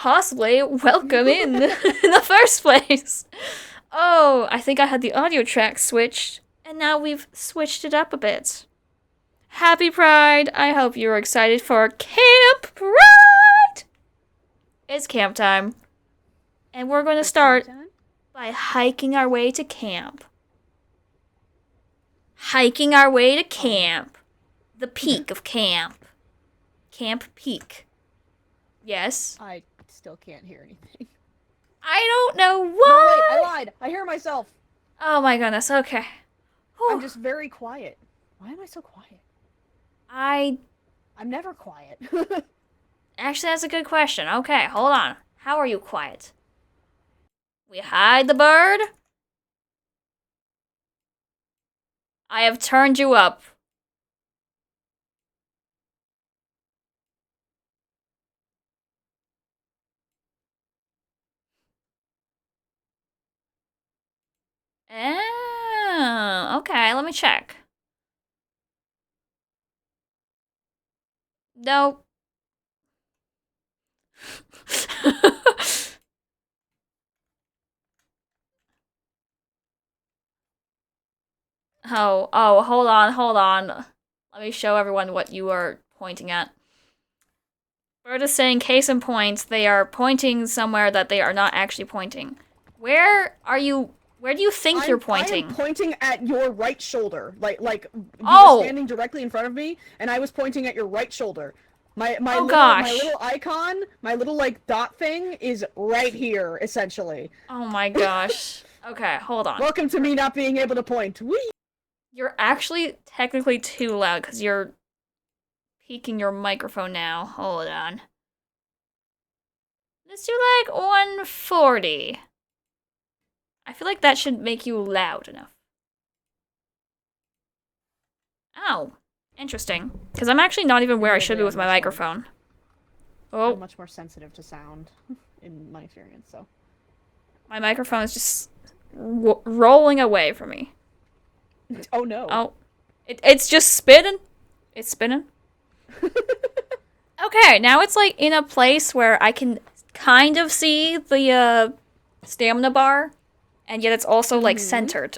possibly welcome in the first place. Oh, I think I had the audio track switched, and now we've switched it up a bit. Happy Pride! I hope you're excited for Camp Pride! It's camp time. And we're going to start by hiking our way to camp. Hiking our way to camp. The peak of camp. Camp Peak. Yes? I still can't hear anything. I don't know why! No, wait, I lied! I hear myself! Oh my goodness, okay. Whew. I'm just very quiet. Why am I so quiet? I'm never quiet. Actually, that's a good question. Okay, hold on. How are you quiet? We hide the bird. I have turned you up. Oh, okay, let me check. Nope. Oh, hold on. Let me show everyone what you are pointing at. Bird is saying, case in point, they are pointing somewhere that they are not actually pointing. Where do you think you're pointing? I am pointing at your right shoulder. Like you Oh! were standing directly in front of me, and I was pointing at your right shoulder. My little icon, my little like dot thing is right here, essentially. Oh my gosh. Okay, hold on. Welcome to me not being able to point. Whee! You're actually technically too loud because you're peaking your microphone now. Hold on. Let's do like 140. I feel like that should make you loud enough. Oh, interesting. Because I'm actually not even where I should be with my microphone. Oh. I'm much more sensitive to sound, in my experience, so. My microphone is just rolling away from me. Oh no. Oh. It's just spinning. It's spinning. Okay, now it's like in a place where I can kind of see the stamina bar, and yet it's also like centered.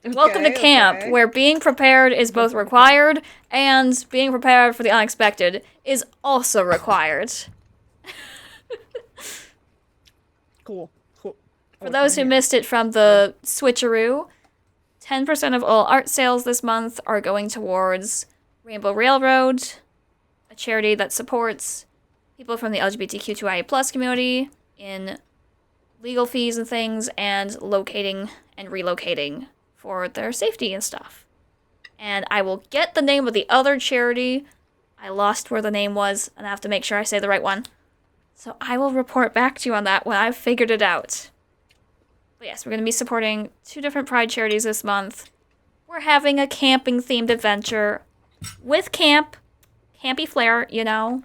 Welcome to camp, where being prepared is both required, and being prepared for the unexpected is also required. Cool. For those who missed it from the switcheroo, 10% of all art sales this month are going towards Rainbow Railroad, a charity that supports people from the LGBTQ2IA+ community in legal fees and things, and locating and relocating for their safety and stuff. And I will get the name of the other charity. I lost where the name was, and I have to make sure I say the right one. So I will report back to you on that when I've figured it out. But yes, we're going to be supporting 2 different Pride charities this month. We're having a camping-themed adventure with campy flair, you know.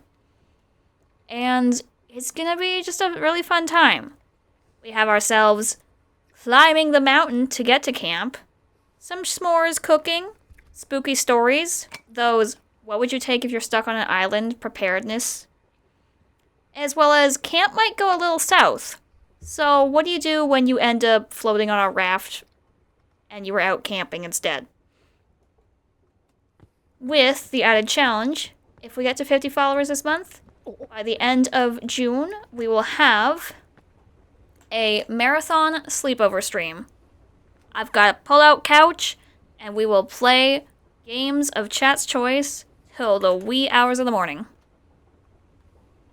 And it's going to be just a really fun time. We have ourselves climbing the mountain to get to camp, some s'mores cooking, spooky stories, those what would you take if you're stuck on an island preparedness, as well as camp might go a little south. So what do you do when you end up floating on a raft and you were out camping instead? With the added challenge, if we get to 50 followers this month, by the end of June, we will have a marathon sleepover stream. I've got a pull-out couch, and we will play games of chat's choice till the wee hours of the morning.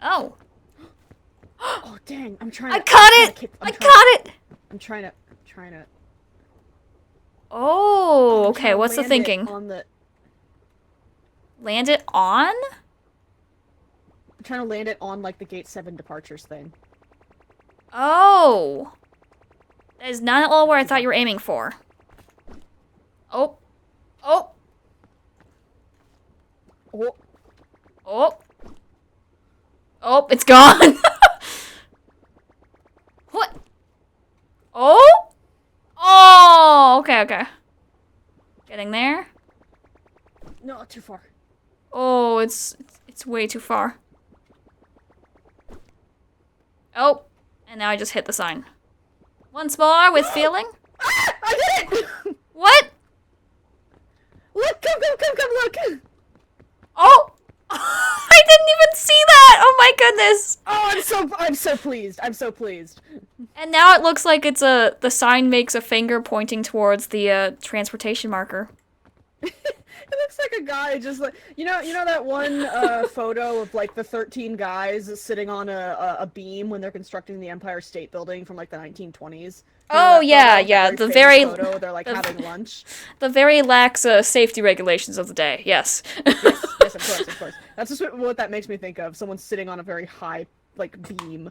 Oh. Oh dang! I'm trying. I caught it! I caught it! I'm trying to. Oh, okay. What's the thinking? Land it on? I'm trying to land it on like the Gate 7 departures thing. Oh. That is not at all where I thought you were aiming for. Oh. Oh. Oh. Oh. Oh, it's gone. What? Oh? Oh, okay. Getting there. No, too far. Oh, it's way too far. Oh, and now I just hit the sign. Once more with feeling. Ah, I did it! What? Look, come, look! Oh! I didn't even see that! Oh my goodness! Oh, I'm so pleased. I'm so pleased. And now it looks like the sign makes a finger pointing towards the transportation marker. It looks like a guy just like you know that one photo of like the 13 guys sitting on a beam when they're constructing the Empire State Building from like the 1920s. Oh yeah, the very photo, they're like having lunch. The very lax safety regulations of the day. Yes. yes, of course. That's just what that makes me think of. Someone sitting on a very high like beam.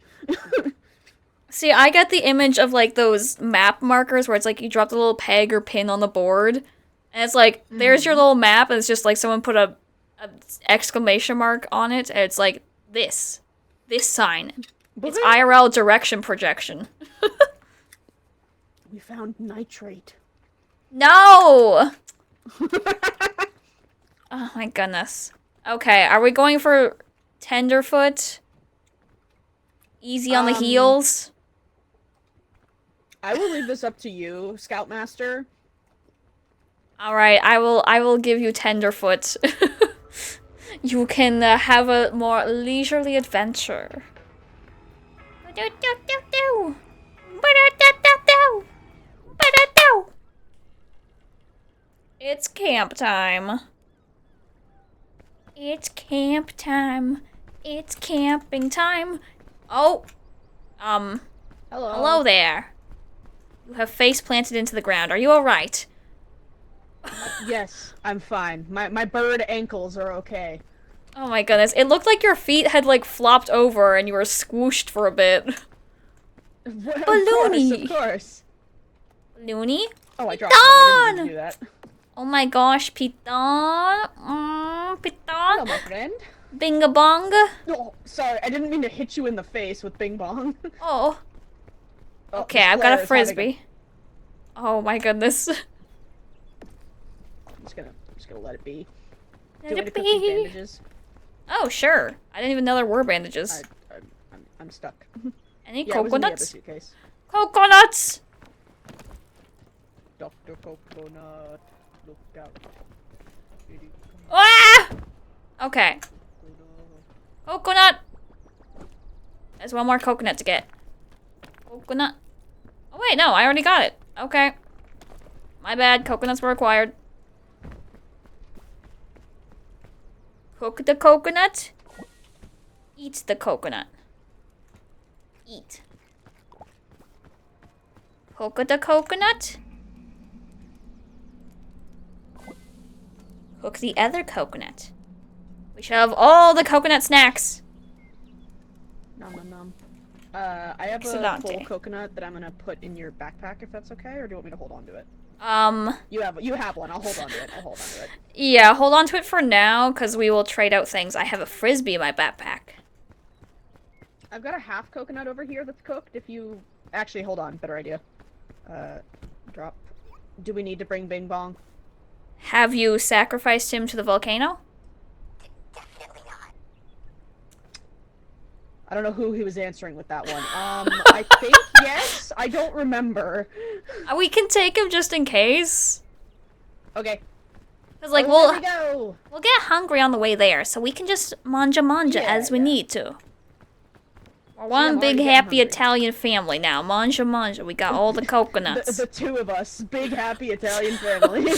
See, I get the image of like those map markers where it's like you drop the little peg or pin on the board. And it's like, there's your little map, and it's just like someone put a exclamation mark on it, and it's like, this sign. It's IRL direction projection. We found nitrate. No! Oh my goodness. Okay, are we going for tenderfoot? Easy on the heels? I will leave this up to you, Scoutmaster. Alright, I will give you tenderfoot. You can have a more leisurely adventure. It's camp time. It's camp time. It's camping time. Oh. Hello there. You have face planted into the ground. Are you alright? Yes, I'm fine. My bird ankles are okay. Oh my goodness. It looked like your feet had like flopped over and you were squooshed for a bit. Balloony! Of course. Loony? Oh, I dropped one. I didn't mean to do that. Oh my gosh, Piton. Piton. Hello, my friend. Binga bong. Oh, sorry, I didn't mean to hit you in the face with Bing Bong. Oh. Okay, I've got a frisbee. Oh my goodness. I'm just gonna let it be. Let Do you it want me to cook these be. bandages? Oh, sure. I didn't even know there were bandages. I'm stuck. Any yeah, it was in the other coconuts? suitcase. Coconuts! Dr. Coconut, look out. Ah! Okay. Coconut! There's one more coconut to get. Coconut. Oh wait, no, I already got it. Okay. My bad, coconuts were required. Cook the coconut. Eat the coconut. Eat. Cook the coconut. Cook the other coconut. We shall have all the coconut snacks. Nom nom nom. I have a full coconut that I'm gonna put in your backpack if that's okay, or do you want me to hold on to it? You have one. I'll hold on to it. Yeah, hold on to it for now, because we will trade out things. I have a frisbee in my backpack. I've got a half coconut over here that's cooked. If you actually hold on, better idea. Drop. Do we need to bring Bing Bong? Have you sacrificed him to the volcano? I don't know who he was answering with that one. I think yes. I don't remember. We can take him just in case. Okay. Cause like we'll get hungry on the way there, so we can just manja as we need to. We're one big happy Italian family now. Manja. We got all the coconuts. The two of us, big happy Italian family.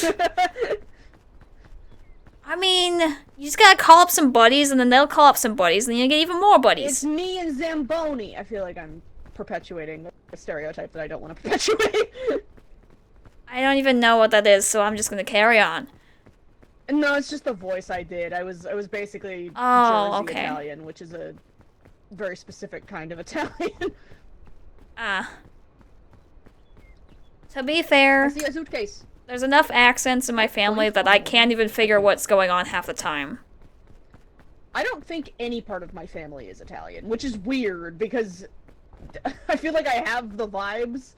I mean, you just gotta call up some buddies, and then they'll call up some buddies, and then you get even more buddies. It's me and Zamboni. I feel like I'm perpetuating a stereotype that I don't want to perpetuate. I don't even know what that is, so I'm just gonna carry on. No, it's just the voice I did. I was basically Jersey Italian, which is a very specific kind of Italian. To be fair, I see a suitcase. There's enough accents in my family that I can't even figure what's going on half the time. I don't think any part of my family is Italian, which is weird because I feel like I have the vibes,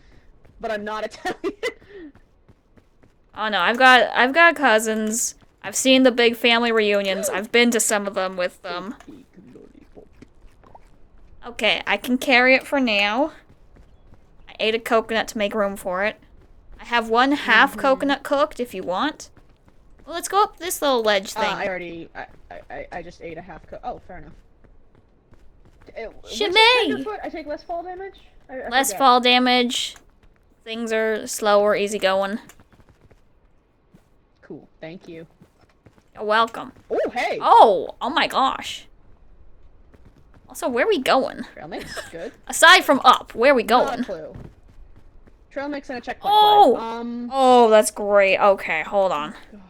but I'm not Italian. Oh no, I've got cousins. I've seen the big family reunions. I've been to some of them with them. Okay, I can carry it for now. I ate a coconut to make room for it. I have one half coconut cooked if you want. Well, let's go up this little ledge thing. I just ate a half cup. Oh, fair enough. Shimmy! I take less fall damage? I Less forget. fall damage. Things are slower, easy going. Cool, thank you. You're welcome. Oh, hey! Oh my gosh. Also, where are we going? Trail mix, good. Aside from up, where are we Not going? a clue. Trail mix and a checkpoint Oh! flag. Oh, that's great. Okay, hold on. God.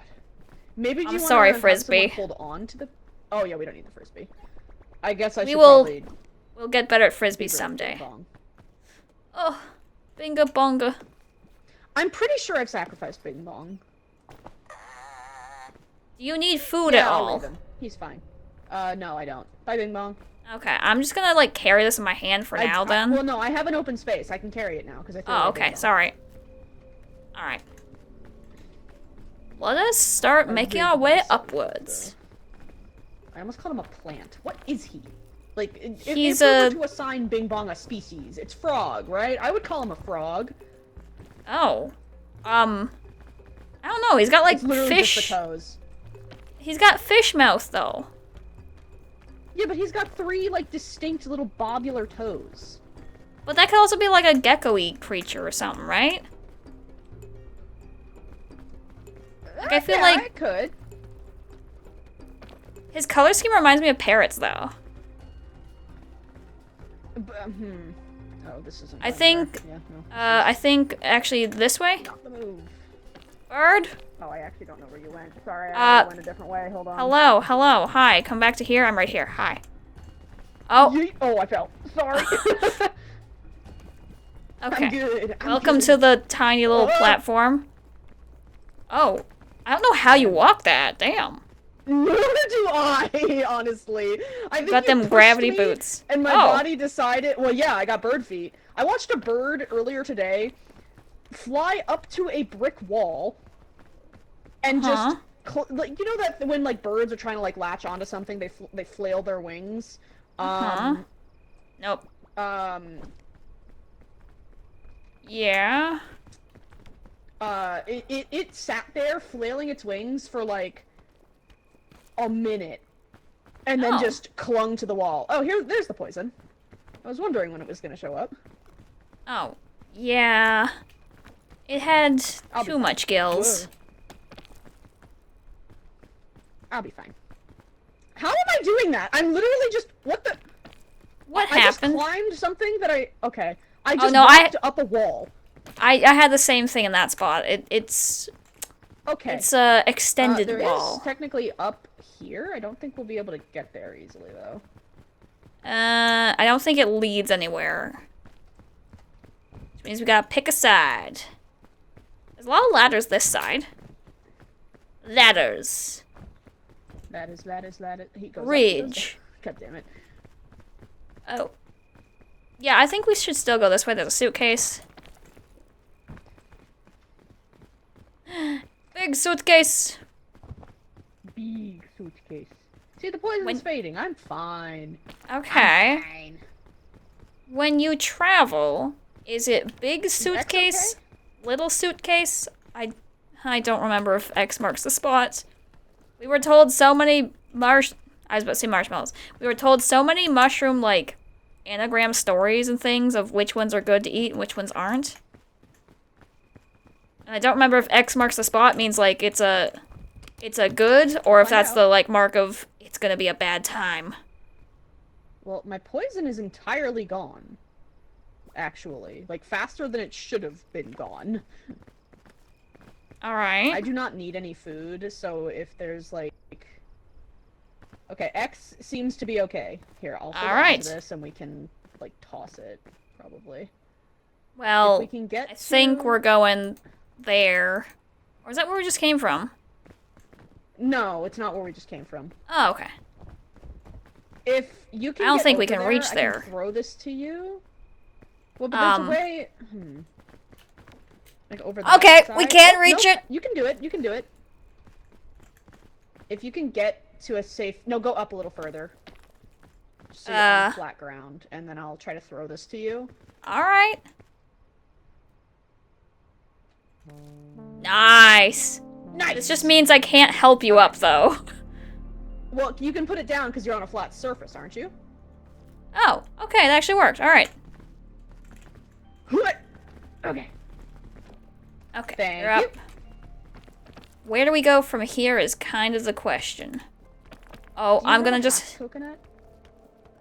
Maybe do you I'm sorry, wanna have someone Frisbee. hold on to the... Oh, yeah, we don't need the Frisbee. I guess I We should will- probably... We'll get better at frisbee be someday. wrong. Oh, binga bonga. I'm pretty sure I've sacrificed Bing Bong. Do you need food Yeah, at I'll all? leave him. He's fine. No, I don't. Bye, Bing Bong. Okay, I'm just gonna like carry this in my hand for now then. Well, no, I have an open space. I can carry it now because I. Oh, okay, sorry. Alright. Let us start making our way upwards. I almost called him a plant. What is he? Like, if He's we were a- to assign Bing Bong a species, it's frog, right? I would call him a frog. Oh. I don't know, he's got like It's literally fish. just the toes. He's got fish mouth though. Yeah, but he's got 3 like distinct little bobular toes. But that could also be like a gecko-y creature or something, right? Like, I feel yeah, like- I could. His color scheme reminds me of parrots though. Oh, this isn't. I going think- anywhere. Yeah, no. I think actually this way? Not the move. Bird? Oh, I actually don't know where you went. Sorry, I went a different way. Hold on. Hello, hello, hi. Come back to here. I'm right here. Hi. Oh, Yeet. Oh, I fell. Sorry. I'm okay. good. I'm Welcome good. to the tiny little Ah! platform. Oh, I don't know how you walk that. Damn. Neither do I, honestly. I think Got you them pushed gravity me, boots. And my Oh. body decided. Well, yeah, I got bird feet. I watched a bird earlier today fly up to a brick wall and Huh? just like, you know that when like birds are trying to like latch onto something, they flail their wings. Huh? Nope. Yeah. It sat there flailing its wings for like a minute and then Oh. just clung to the wall. Oh, there's the poison. I was wondering when it was gonna show up. Oh, yeah. It had I'll be too fine. much gills. Whoa. I'll be fine. How am I doing that? I'm literally just what the What I just happened? climbed something that I just no, walked up a wall. I had the same thing in that spot. It's Okay. it's a extended there wall. is technically up here. I don't think we'll be able to get there easily though. I don't think it leads anywhere. Which means we gotta pick a side. There's a lot of ladders this side. Ladders. That is. He goes up, Ridge. God damn it. Oh. Yeah, I think we should still go this way. There's a suitcase. Big suitcase. Big suitcase. See, the poison's When- fading. I'm fine. Okay. I'm fine. When you travel, is it big X suitcase, okay? little suitcase? I don't remember if X marks the spot. We were told so many I was about to say marshmallows. We were told so many mushroom like anagram stories and things of which ones are good to eat and which ones aren't. And I don't remember if X marks the spot means like it's a good or if Find that's out. the like mark of it's gonna be a bad time. Well, my poison is entirely gone. Actually, like faster than it should have been gone. All right. I do not need any food, so if there's like, okay, X seems to be okay. Here, I'll hold on Alright. to this, and we can like toss it probably. If Well, we can get I think to- we're going there. Or is that where we just came from? No, it's not where we just came from. Oh, okay. If you can, I don't get think we over can reach I there. Can throw this to you. Well, but there's a way. Like over that Okay, we side. can Oh, reach nope, it. You can do it. You can do it. If you can get to a safe. No, go up a little further. Just so you're on flat ground, and then I'll try to throw this to you. Alright. Nice. Nice! This just means I can't help you up, though. Well, you can put it down because you're on a flat surface, aren't you? Oh, okay, that actually worked. Alright. Okay. Okay, Thank you're up. you. Where do we go from here is kind of the question. Oh, I'm gonna just... Coconut?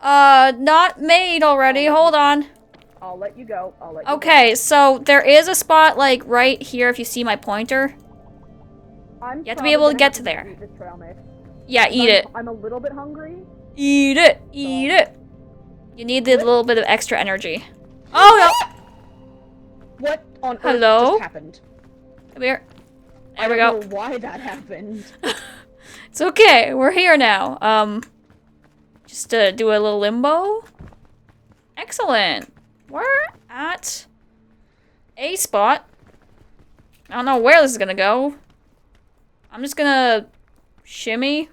Not made already. Hold on. I'll let you go. I'll let you Okay, so there is a spot, like, right here if you see my pointer. go. You have to be able to get to there. Eat this trail mix. Yeah, eat it. I'm a little bit hungry. Eat it! Eat it! You need the little bit of extra energy. Oh, no! What on earth Hello? just happened? Come here. There I we don't go. know why that happened. It's okay. We're here now. Just to do a little limbo. Excellent. We're at a spot. I don't know where this is gonna go. I'm just gonna shimmy.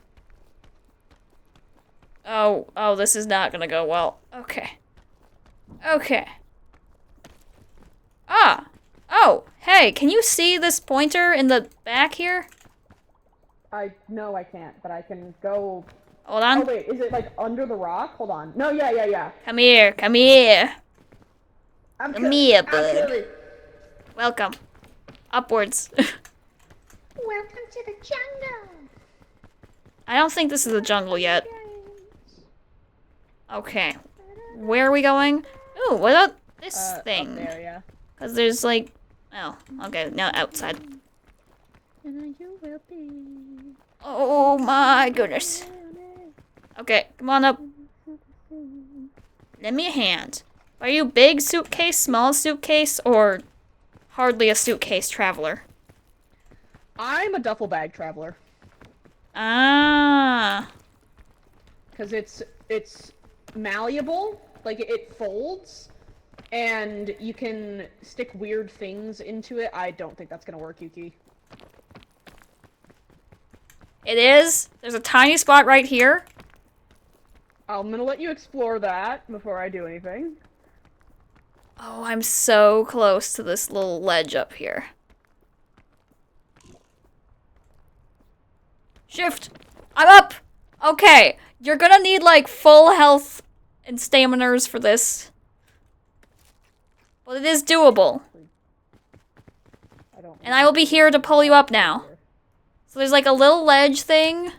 Oh, this is not gonna go well. Okay. Okay. Ah. Oh, hey, can you see this pointer in the back here? No, I can't, but I can go. Hold on. Oh wait, is it like under the rock? Hold on. No, yeah. Come here, come here. I'm Come here, I'm bud. coming. Welcome. Upwards. Welcome to the jungle. I don't think this is the jungle yet. Okay. Where are we going? Ooh, what about this thing? Up there, yeah. Because there's like... Oh, okay, now outside. Oh my goodness. Okay, come on up. Lend me a hand. Are you big suitcase, small suitcase, or hardly a suitcase traveler? I'm a duffel bag traveler. Ah. Because it's malleable, like it folds, and you can stick weird things into it. I don't think that's gonna work, Yuki. It is. There's a tiny spot right here. I'm gonna let you explore that before I do anything. Oh, I'm so close to this little ledge up here. Shift! I'm up! Okay, you're gonna need, like, full health and staminers for this. But it is doable. And I will be here to pull you up now. So there's, like, a little ledge thing.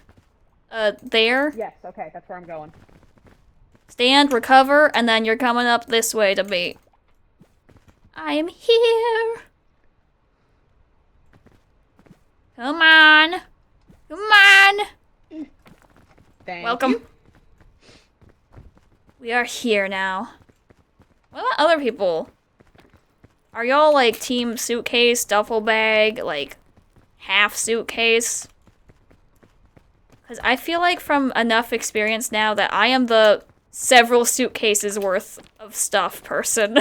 There. Yes, okay, that's where I'm going. Stand, recover, and then you're coming up this way to me. I am here. Come on. Come on. Welcome. You. We are here now. What about other people? Are y'all like team suitcase, duffel bag, like half suitcase? Because I feel like from enough experience now that I am the several suitcases worth of stuff person.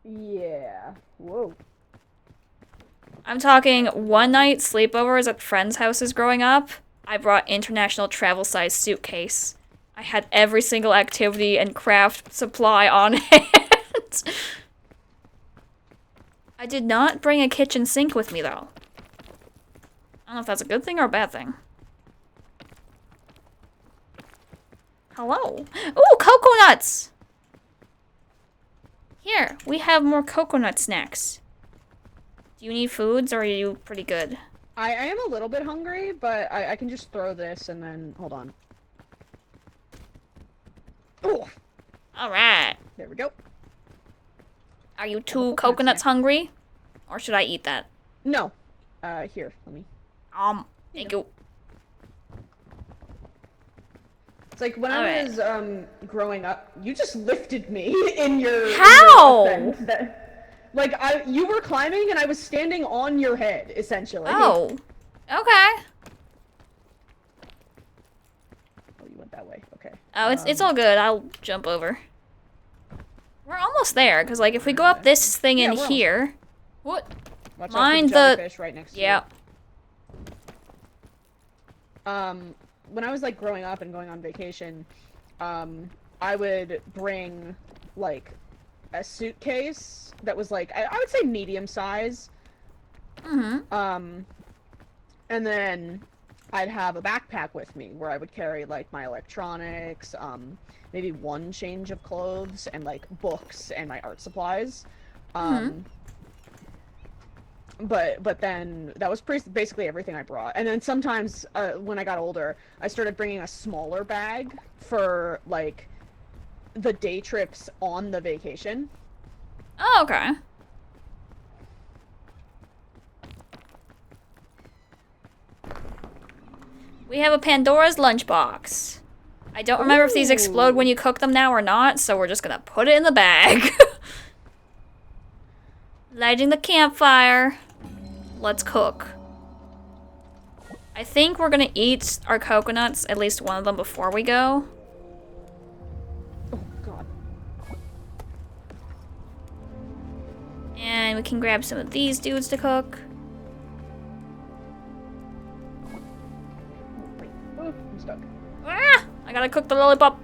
Yeah. Whoa. I'm talking one night sleepovers at friends' houses growing up. I brought international travel size suitcase. I had every single activity and craft supply on hand. I did not bring a kitchen sink with me though. I don't know if that's a good thing or a bad thing. Hello. Ooh, coconuts! Here, we have more coconut snacks. Do you need foods, or are you pretty good? I am a little bit hungry, but I can just throw this and then... Hold on. Oh! Alright. There we go. Are you two coconuts hungry? Or should I eat that? No. Here, let me... Thank you. It's like when I was, growing up, you just lifted me in your... How? In your ascent. Like, you were climbing and I was standing on your head, essentially. Oh. Okay. Oh, you went that way. Okay. Oh, it's all good. I'll jump over. We're almost there, because, like, if we go up this thing in here... What? Watch Mind out for the... jellyfish right next to Yeah. you. When I was, like, growing up and going on vacation, I would bring, like, a suitcase that was, like, I would say medium size. Mm-hmm. And then I'd have a backpack with me where I would carry, like, my electronics, maybe one change of clothes, and, like, books and my art supplies. But then that was basically everything I brought. And then sometimes, when I got older, I started bringing a smaller bag for, like, the day trips on the vacation. Oh, okay. We have a Pandora's lunchbox. I don't remember if these explode when you cook them now or not, so we're just gonna put it in the bag. Lighting the campfire. Let's cook. I think we're gonna eat our coconuts, at least one of them, before we go. Oh, God. And we can grab some of these dudes to cook. Wait. Oh, I'm stuck. Ah! I gotta cook the lollipop.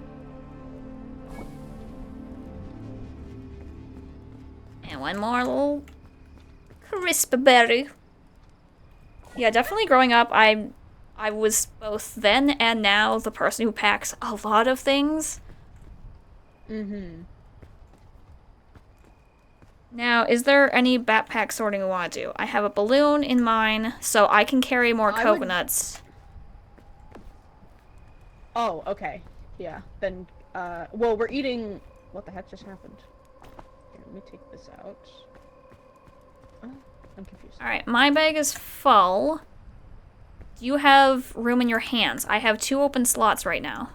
And one more little crisp berry. Yeah, definitely growing up, I was both then and now the person who packs a lot of things. Mm-hmm. Now, is there any backpack sorting we want to do? I have a balloon in mine, so I can carry more coconuts. Oh, okay. Yeah, then, well, we're eating... What the heck just happened? Here, let me take this out. Oh, I'm confused. Alright, my bag is full. Do you have room in your hands? I have 2 open slots right now.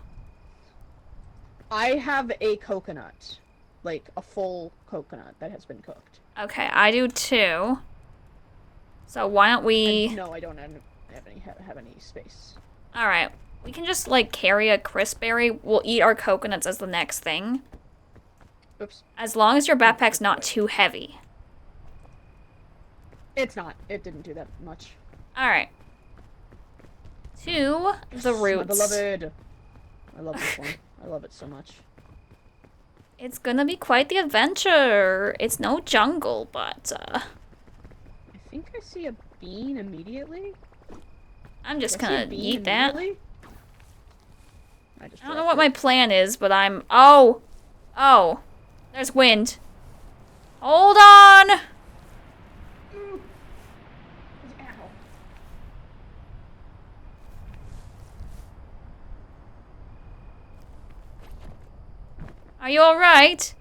I have a coconut. Like, a full coconut that has been cooked. Okay, I do too. So why don't we... No, I don't have any space. Alright, we can just, like, carry a crisp berry. We'll eat our coconuts as the next thing. Oops. As long as your backpack's not too heavy. It's not. It didn't do that much. Alright. To the roots. My beloved. I love this one. I love it so much. It's gonna be quite the adventure. It's no jungle, but, I think I see a bean immediately. I'm just gonna eat that. I don't know what my plan is, but I'm... Oh! Oh! There's wind. Hold on! Ow. Are you alright?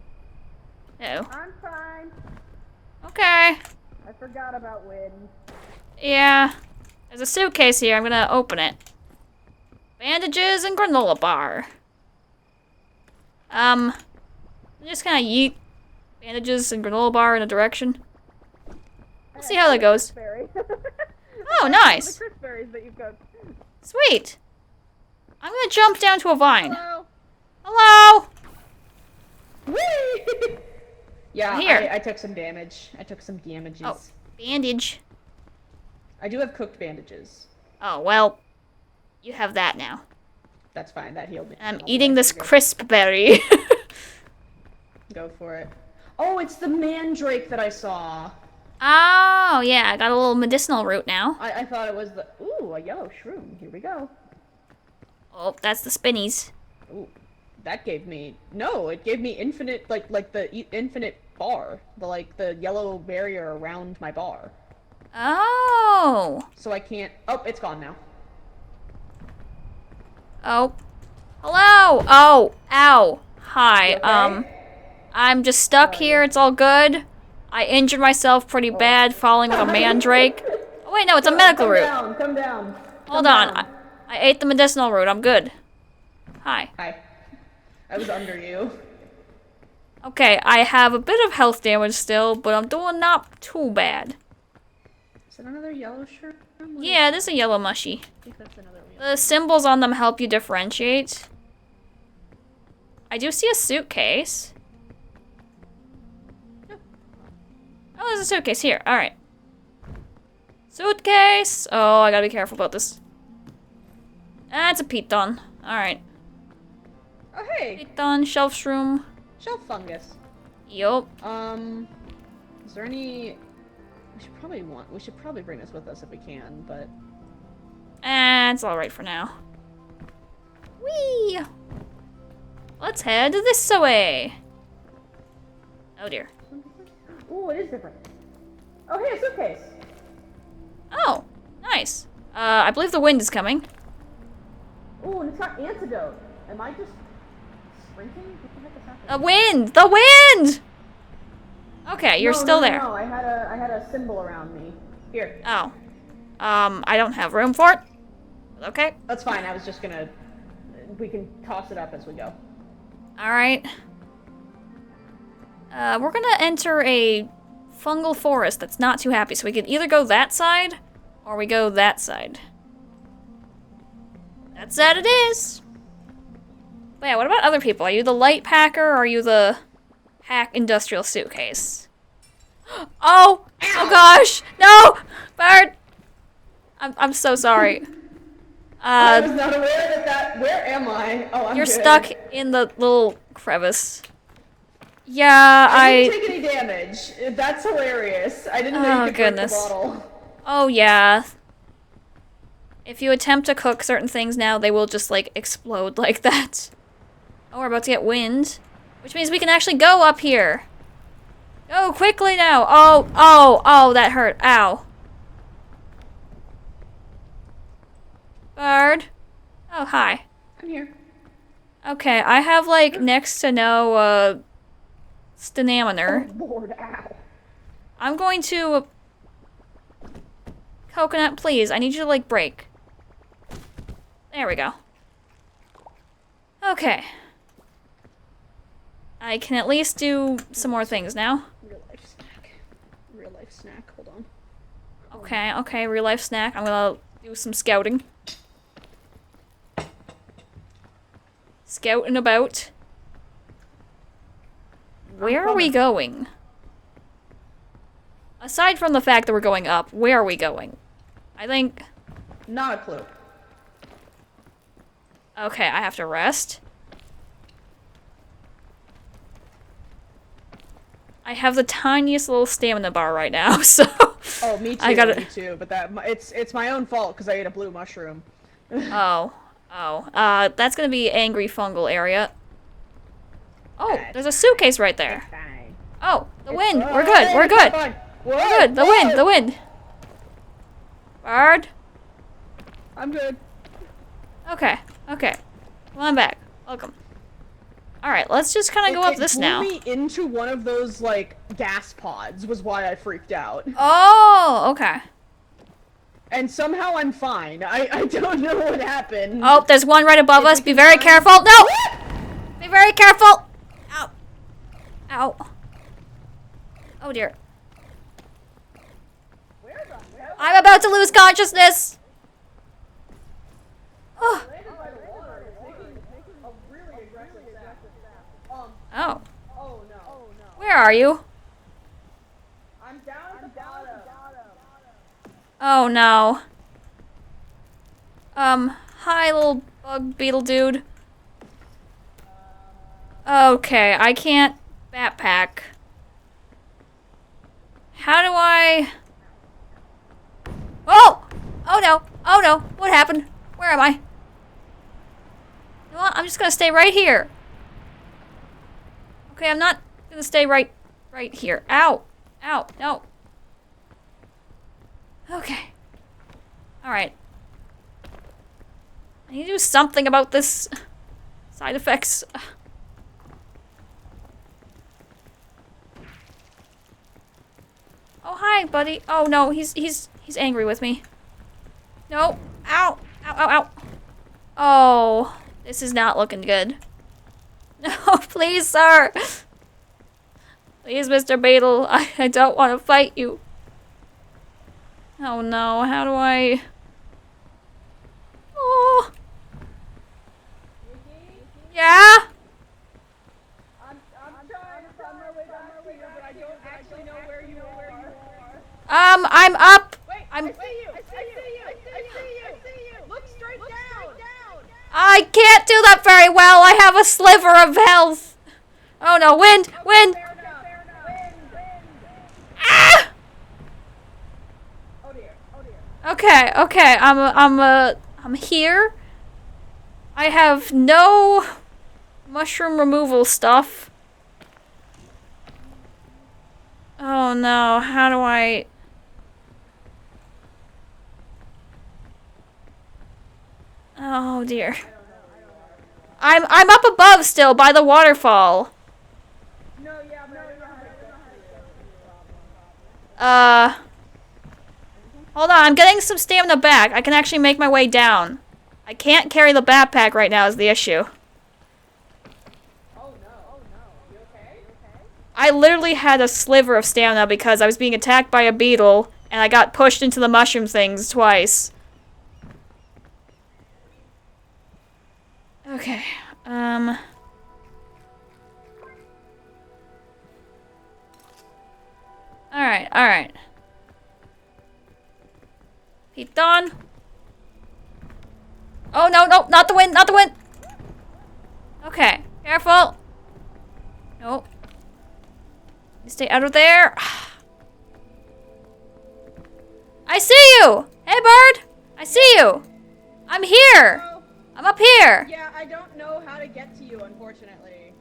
No. I'm fine. Okay. I forgot about wind. Yeah. There's a suitcase here. I'm gonna open it. Bandages and granola bar. I'm just gonna yeet bandages and granola bar in a direction. We'll see how that goes. Oh, nice. The berries that you cooked. Sweet. I'm gonna jump down to a vine. Hello. Hello. Whee! Yeah, Here. I took some damage. I took some damages. Oh, bandage. I do have cooked bandages. Oh, well, you have that now. That's fine. That healed me. I'm eating this crisp berry. Go for it. Oh, it's the mandrake that I saw. Oh, yeah, I got a little medicinal root now. I thought it was the... Ooh, a yellow shroom. Here we go. Oh, that's the spinnies. Ooh, that gave me... No, it gave me infinite, like the infinite bar. The yellow barrier around my bar. Oh. So I can't... Oh, it's gone now. Oh. Hello. Oh. Ow. Hi. Okay? I'm just stuck here. It's all good. I injured myself pretty bad falling with a mandrake. Oh, wait, no, it's a medical root. Come down. Hold on. I ate the medicinal root. I'm good. Hi. Hi. I was under you. Okay, I have a bit of health damage still, but I'm doing not too bad. Is it another yellow shroom? Yeah, this is a yellow mushy. I think that's another yellow. The symbols on them help you differentiate. I do see a suitcase. Oh, there's a suitcase here. Alright. Suitcase! Oh, I gotta be careful about this. Ah, it's a piton. Alright. Oh, hey! Python, shelf shroom. Shelf fungus. Yup. Is there any... We should probably bring this with us if we can, but... It's alright for now. Whee! Let's head this way. Oh dear. Ooh, it is different. Oh, hey, a suitcase! Oh, nice. I believe the wind is coming. Ooh, and it's got antidote. Am I just sprinting? What the heck is happening? The wind! The wind! Okay, you're still there. No, I had a symbol around me. Here. Oh. I don't have room for it. Okay. That's fine, I was just gonna... We can toss it up as we go. Alright. We're gonna enter a fungal forest that's not too happy, so we can either go that side, or we go that side. That's that it is! But yeah, what about other people? Are you the light packer, or are you the hack industrial suitcase? Oh! Oh gosh! No! Bird! I'm so sorry. I was not aware that where am I? Oh, I'm You're good. stuck in the little crevice. Yeah, I didn't take any damage. That's hilarious. I didn't know you could break the bottle. Oh yeah. If you attempt to cook certain things now, they will just like explode like that. Oh, we're about to get wind, which means we can actually go up here. Go quickly now. Oh, that hurt. Ow. Bird. Oh, hi. I'm here. Okay, I have like next to no stamina. Oh, Lord, ow. I'm going to... Coconut, please. I need you to, like, break. There we go. Okay. I can at least do some more things now. Real life snack. Real life snack. Hold on. Okay, real life snack. I'm gonna do some scouting. Scouting about. Where are we going? Aside from the fact that we're going up, where are we going? I think... Not a clue. Okay, I have to rest. I have the tiniest little stamina bar right now, so... Oh, me too, me too, but it's my own fault because I ate a blue mushroom. That's gonna be angry fungal area. Oh, there's a suitcase right there. Oh, the wind. We're good. We're good. We're good. The wind. Bird. I'm good. Okay. Come on back. Welcome. All right, let's just kind of go up this now. It blew me into one of those like gas pods. Was why I freaked out. Oh, okay. And somehow I'm fine. I don't know what happened. Oh, there's one right above us. Be very careful. No! Be very careful. Ow. Ow. Oh dear. I'm about to lose consciousness. Oh. Oh. Where are you? I'm down at the bottom. Oh no. Hi little bug beetle dude. Okay, I can't backpack. How do I... Oh! Oh no! Oh no! What happened? Where am I? You know what? I'm just gonna stay right here. Okay, I'm not gonna stay right here. Ow! Ow! No! Okay. Alright. I need to do something about this side effects. Oh, hi, buddy. Oh, no, he's angry with me. No. Ow. Ow, ow, ow. Oh, this is not looking good. No, please, sir. Please, Mr. Beetle. I don't want to fight you. Oh, no. How do I... Oh. Yeah? I'm trying to find my way back to you, but I don't actually know where you are. I'm up. Wait, I see you. I see you. Look straight down. I can't do that very well. I have a sliver of health. Oh no, wind! Wind! Fair enough. Wind. Ah! Oh dear. Okay. I'm here. I have no mushroom removal stuff. Oh no, how do I... Oh dear. I'm up above still by the waterfall. No, yeah. Hold on, I'm getting some stamina back. I can actually make my way down. I can't carry the backpack right now is the issue. Oh no. You okay? I literally had a sliver of stamina because I was being attacked by a beetle and I got pushed into the mushroom things twice. Okay, Alright. Keep on. Oh, no, not the wind. Okay, careful. Nope. Stay out of there. I see you! Hey, bird! I see you! I'm here! Oh, I'm up here! yeah, I don't know how to get to you, unfortunately.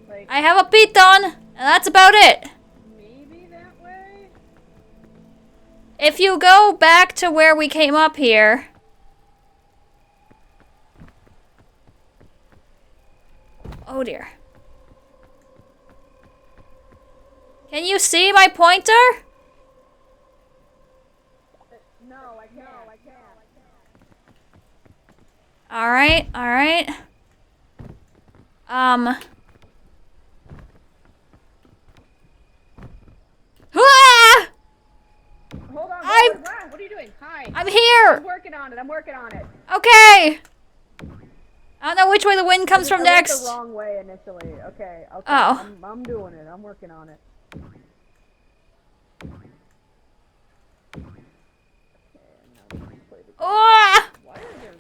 Like, I have a piton, and that's about it. maybe that way? If you go back to where we came up here... Oh dear. Can you see my pointer? No, I can't. Alright. Ah! Hold on, I'm- what are you doing? Hi. I'm here! I'm working on it. Okay! I don't know which way the wind comes from I went next. the wrong way initially. Okay. Oh. I'm doing it. I'm working on it. Ah! Why are there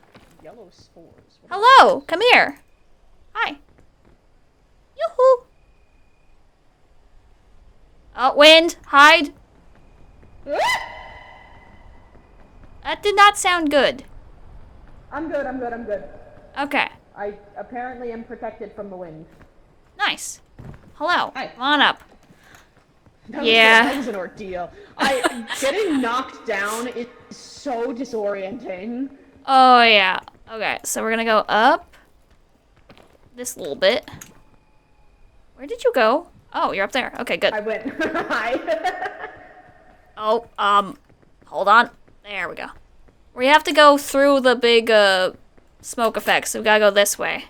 yellow spores? Hello, come here. Hi. Yoo-hoo. Oh, wind, hide. That did not sound good. I'm good. Okay, I apparently am protected from the wind. nice. Hello, Hi. come on up. That Yeah. was an ordeal. Getting knocked down is so disorienting. Oh, yeah. Okay, so we're gonna go up this little bit. Where did you go? Oh, you're up there. Okay, good. I went. Hi. Oh, hold on. There we go. We have to go through the big, smoke effects, so we gotta go this way.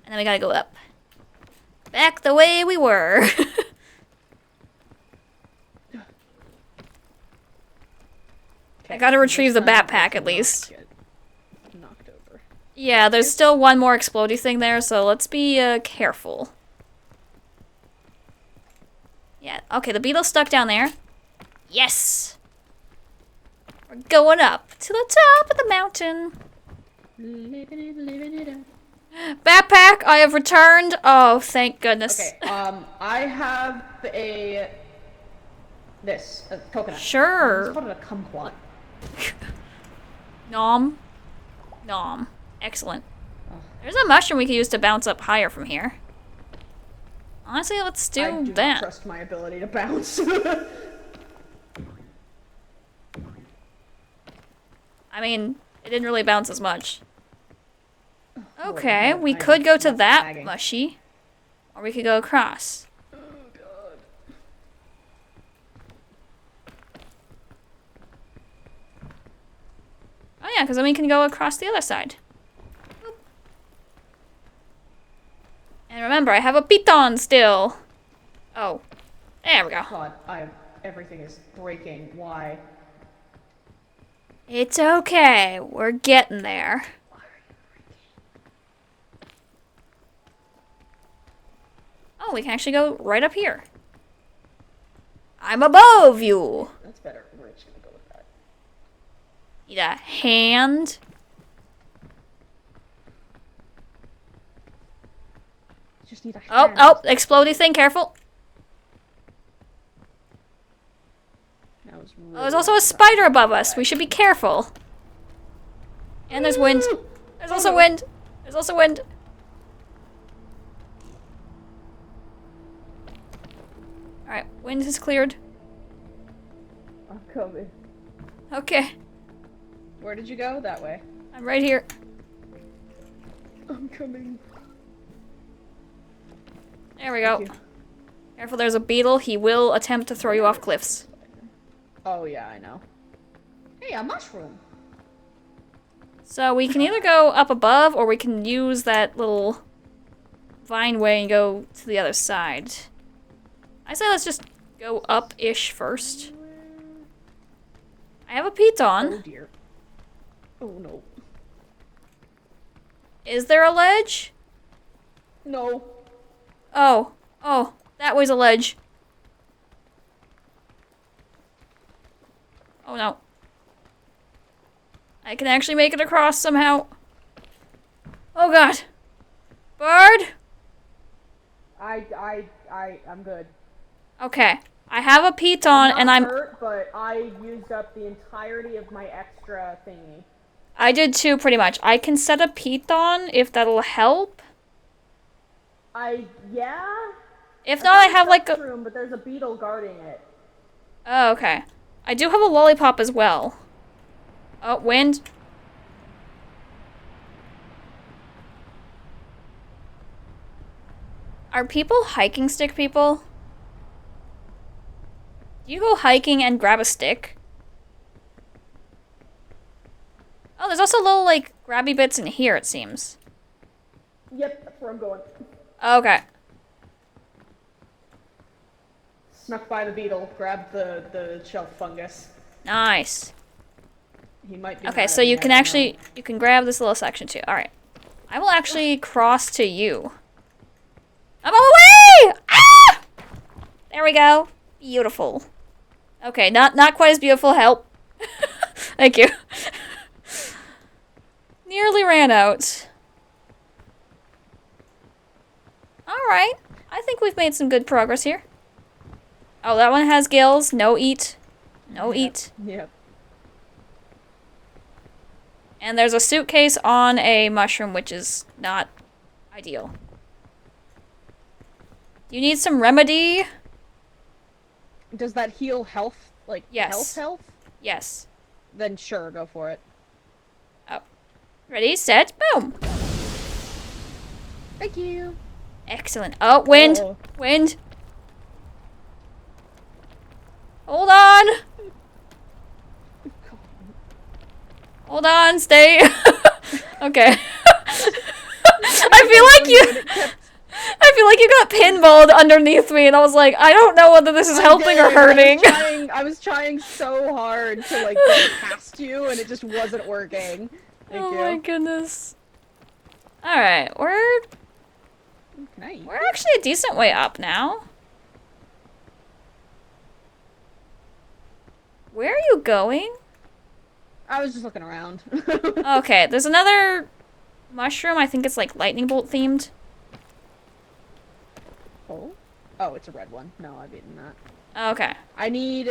And then we gotta go up. Back the way we were. I gotta retrieve the backpack at least. Knocked over. Yeah, there's still one more explodey thing there, so let's be, careful. Yeah, okay, the beetle's stuck down there. Yes! We're going up to the top of the mountain. Living it up. Backpack, I have returned. Oh, thank goodness. Okay, I have a coconut. Sure. Let's call it a kumquat. Nom. Excellent. There's a mushroom we can use to bounce up higher from here. Honestly, let's do I do that. not trust my ability to bounce. I mean, it didn't really bounce as much. Lord, Okay, no, we I could am go to not that lagging. mushy. Or we could go across. Oh god. Oh yeah, because then we can go across the other side. Boop. And remember, I have a piton still. Oh, there we go. God, everything is breaking. Why? It's okay. We're getting there. Oh, we can actually go right up here. I'm above you. That's better. We're just gonna go with that. Need a hand. Just need a Oh, hand. oh, explodey thing, careful. That was Oh, there's also a spider above us. We should be careful. And there's wind. There's also wind. There's also wind. Alright, wind is cleared. I'm coming. Okay, Where did you go? That way. I'm right here. I'm coming. There we go. Thank you. Careful, there's a beetle. He will attempt to throw you off cliffs. Oh yeah, I know. Hey, a mushroom. So we can either go up above, or we can use that little vine way and go to the other side. I say let's just go up-ish first. I have a Oh piton. dear. Oh no. Is there a ledge? No. Oh. Oh, that was a ledge. Oh no. I can actually make it across somehow. Oh god. Bird? I'm good. Okay. I have a piton and I'm... hurt, but I used up the entirety of my extra thingy. I did too, pretty much. I can set a piton if that'll help. Yeah. If not, I have like a... room, but there's a beetle guarding it. Oh, okay. I do have a lollipop as well. Oh, wind. Are people hiking stick people? Do you go hiking and grab a stick? Oh, there's also little, like, grabby bits in here, it seems. Yep, that's where I'm going. Okay. Snuck by the beetle, grabbed the shelf fungus. Nice. He might be Okay, mad so at me, you I can don't actually, know. you can grab this little section too. Alright. I will actually cross to you. I'm on my way! Ah! There we go. Beautiful. Okay, not quite as beautiful. Help. Thank you. Nearly ran out. Alright. I think we've made some good progress here. Oh, that one has gills. No eat. No eat. Yep. And there's a suitcase on a mushroom, which is not ideal. You need some remedy? Does that heal health? Like, Yes. health? Yes. Then sure, go for it. Oh. Ready, set, boom. Thank you. Excellent. Oh, wind. Oh. Wind. Hold on. Hold on, stay. Okay. I feel like you got pinballed underneath me, and I was like, I don't know whether this is helping or hurting. I was trying so hard to like get past you, and it just wasn't working. Thank Oh you. my goodness. Alright, we're Nice. actually a decent way up now. Where are you going? I was just looking around. Okay, there's another mushroom. I think it's like lightning bolt themed. Oh? Oh, it's a red one. No, I've eaten that. Okay. I need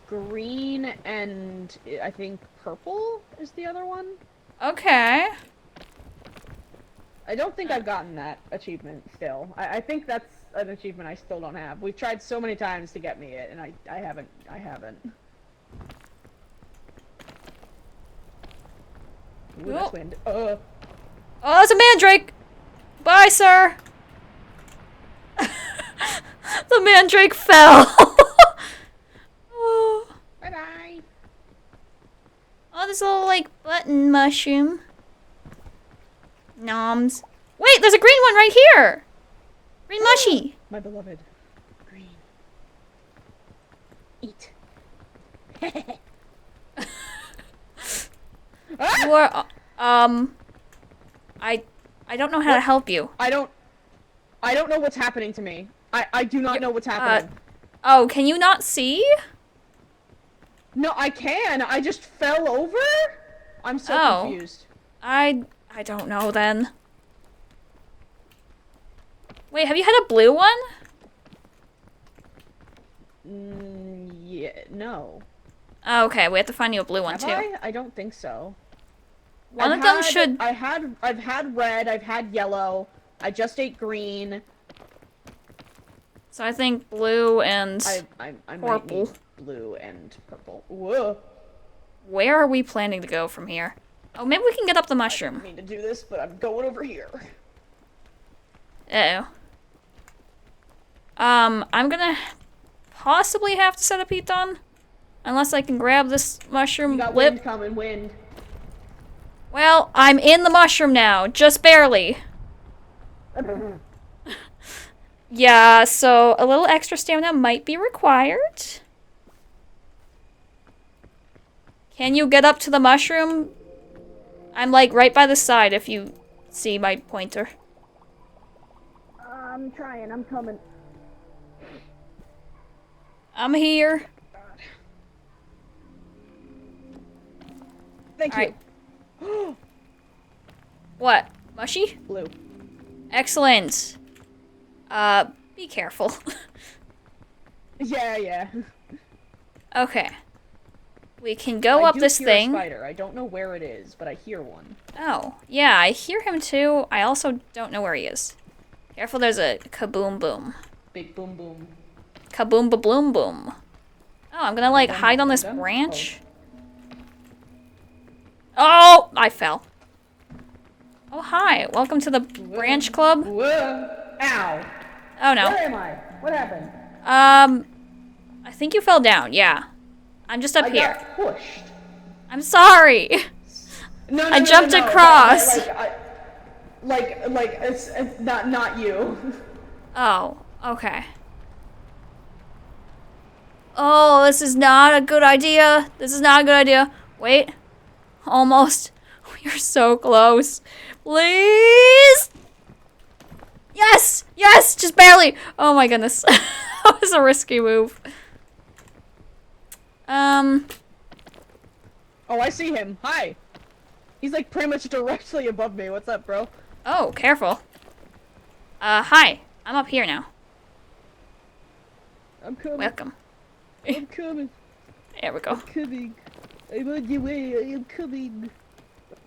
green and I think purple is the other one. Okay. I don't think I've gotten that achievement still. I think that's an achievement I still don't have. We've tried so many times to get me it, and I haven't. Ooh, Oh. that's wind. Oh, that's a mandrake! Bye, sir! The mandrake fell! Oh. Bye-bye! Oh, this little, like, button mushroom. Noms. Wait, there's a green one right here! Green mushy! My beloved. Green. Eat. You are, I don't know how to help you. I don't know what's happening to me. I do not know what's happening. Oh, can you not see? No, I can. I just fell over? I'm so Oh. confused. I don't know then. Wait, have you had a blue one? Yeah, no. Oh, okay, we have to find you a blue one Have too. I don't think so. One of them should. I've had red, I've had yellow, I just ate green. So I think blue and I might purple. need blue and purple. Whoa. Where are we planning to go from here? Oh, maybe we can get up the I mushroom. didn't mean to do this, but I'm going over here. Uh-oh. I'm gonna possibly have to set a heat on. Unless I can grab this mushroom You got lip. wind coming, wind. Well, I'm in the mushroom now, just barely. Yeah, so a little extra stamina might be required. Can you get up to the mushroom? I'm like right by the side if you see my pointer. I'm trying, I'm coming. I'm here. Thank Alright. you. What? Mushy? Blue. Excellent. Be careful. Yeah. Okay. We can go I up do this hear thing. A spider. I don't know where it is, but I hear one. Oh, yeah, I hear him too. I also don't know where he is. Careful, there's a kaboom boom. Big boom boom. Kaboom ba bloom boom. Oh, I'm gonna like Dum, hide on dum, this dum. branch. Oh, I fell. Oh, hi. Welcome to the branch club. Whoa! Ow! Oh, no. Where am I? What happened? I think you fell down. Yeah. I'm just up I here. got pushed. I'm sorry. No, I jumped across. Like it's not you. Oh, okay. Oh, this is not a good idea. This is not a good idea. Wait. Almost. We are so close. Please. Yes! Yes! Just barely! Oh my goodness. That was a risky move. Oh, I see him. Hi. He's like pretty much directly above me. What's up, bro? Oh, careful. Hi. I'm up here now. I'm coming. Welcome. I'm coming. There we go. Coming. I'm on your way. I am coming.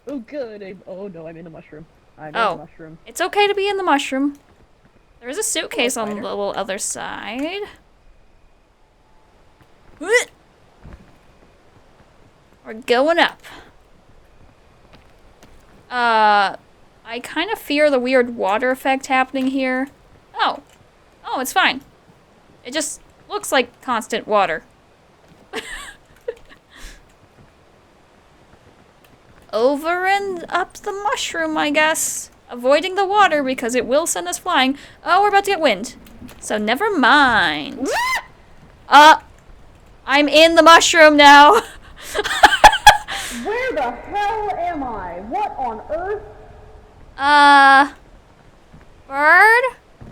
Oh god. Oh no, I'm in a mushroom. I'm in a mushroom. It's okay to be in the mushroom. There is a suitcase on the spider. little other side. We're going up. I kind of fear the weird water effect happening here. Oh. Oh, it's fine. It just looks like constant water. Over and up the mushroom, I guess. Avoiding the water because it will send us flying. Oh, we're about to get wind. So never mind. I'm in the mushroom now. Where the hell am I? What on earth? Bird?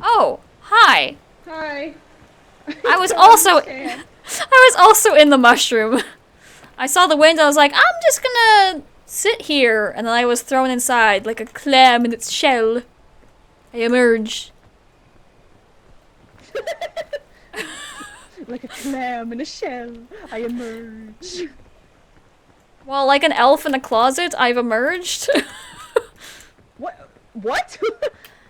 Oh, hi. Hi. I was don't also understand. I was also in the mushroom. I saw the wind, I was like, I'm just gonna sit here, and then I was thrown inside like a clam in its shell. I emerged. Like a clam in a shell, I emerge. Well, like an elf in a closet, I've emerged. What? What?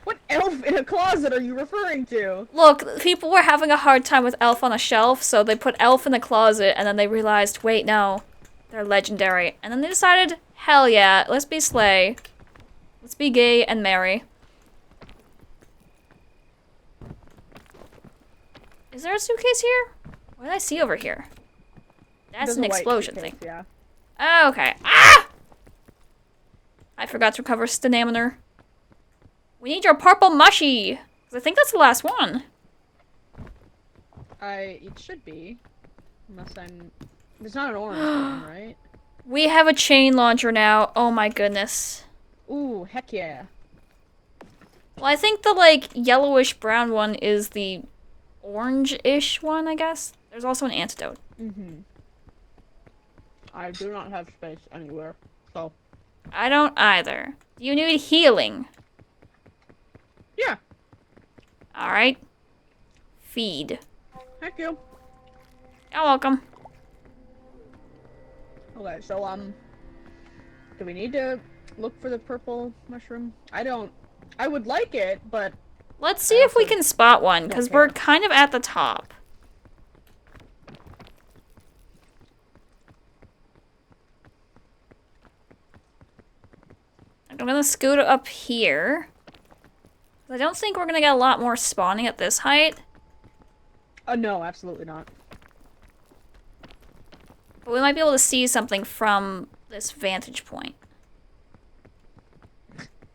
What elf in a closet are you referring to? Look, people were having a hard time with elf on a shelf, so they put elf in the closet, and then they realized, wait, no, they're legendary. And then they decided, hell yeah, let's be slay. Let's be gay and merry. Is there a suitcase here? What did I see over here? That's There's an a white explosion suitcase, thing. Yeah. Okay. Ah! I forgot to recover stamina. We need your purple mushy. 'Cause I think that's the last one. It should be. Unless I'm... There's not an orange one, right? We have a chain launcher now. Oh my goodness. Ooh, heck yeah. Well, I think the, like, yellowish brown one is the orange-ish one, I guess. There's also an antidote. Mm-hmm. I do not have space anywhere. So. I don't either. Do you need healing? Yeah. Alright. Feed. Thank you. You're welcome. Okay, so, do we need to look for the purple mushroom? I would like it, but... Let's see if we can spot one, because we're care. kind of at the top. I'm gonna scoot up here. I don't think we're gonna get a lot more spawning at this height. No, absolutely not. But we might be able to see something from this vantage point.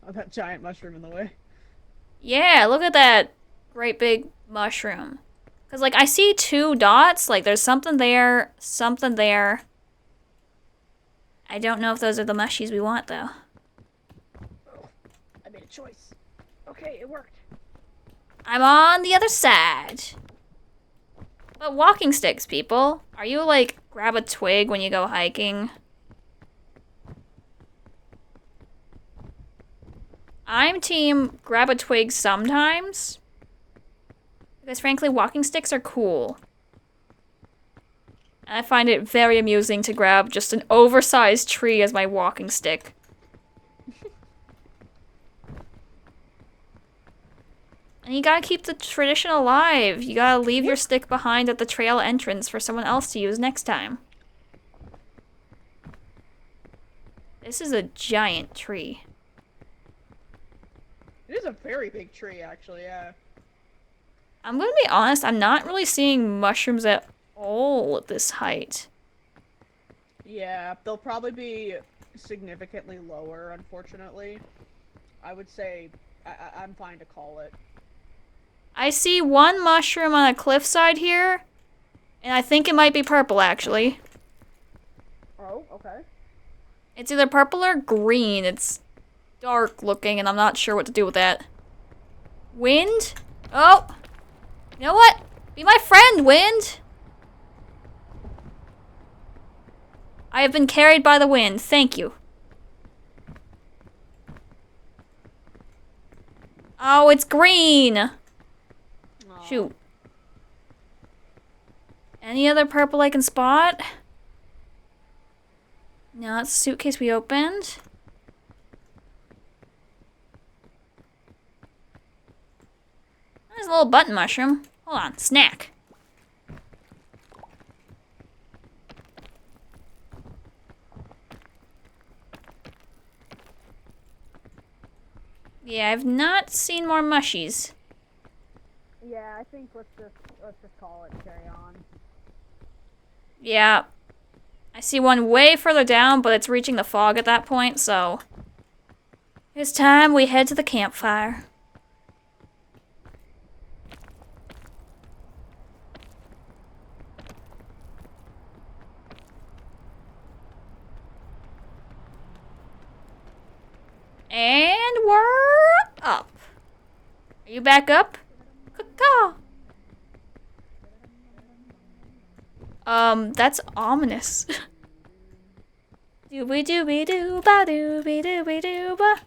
Oh, that giant mushroom in the way. Yeah, look at that great big mushroom. Because, like, I see 2 dots. Like, there's something there, something there. I don't know if those are the mushies we want, though. Oh, I made a choice. Okay, it worked. I'm on the other side. But walking sticks, people. Are you, like, grab a twig when you go hiking? I'm team grab a twig sometimes. Because frankly, walking sticks are cool. And I find it very amusing to grab just an oversized tree as my walking stick. And you gotta keep the tradition alive. You gotta leave your stick behind at the trail entrance for someone else to use next time. This is a giant tree. It is a very big tree, actually, yeah. I'm gonna be honest, I'm not really seeing mushrooms at all at this height. Yeah, they'll probably be significantly lower, unfortunately. I would say I'm fine to call it. I see 1 mushroom on a cliffside here, and I think it might be purple, actually. Oh, okay. It's either purple or green. It's dark looking, and I'm not sure what to do with that. Wind? Oh! You know what? Be my friend, wind! I have been carried by the wind. Thank you. Oh, it's green! Aw. Shoot. Any other purple I can spot? No, that's the suitcase we opened. There's a little button mushroom. Hold on, snack. Yeah, I've not seen more mushies. Yeah, I think let's just call it carry on. Yeah. I see one way further down, but it's reaching the fog at that point, so... It's time we head to the campfire. And we're up. Are you back up? Caw-caw. That's ominous. Dooby-dooby-doo-ba-dooby-dooby-doo-ba.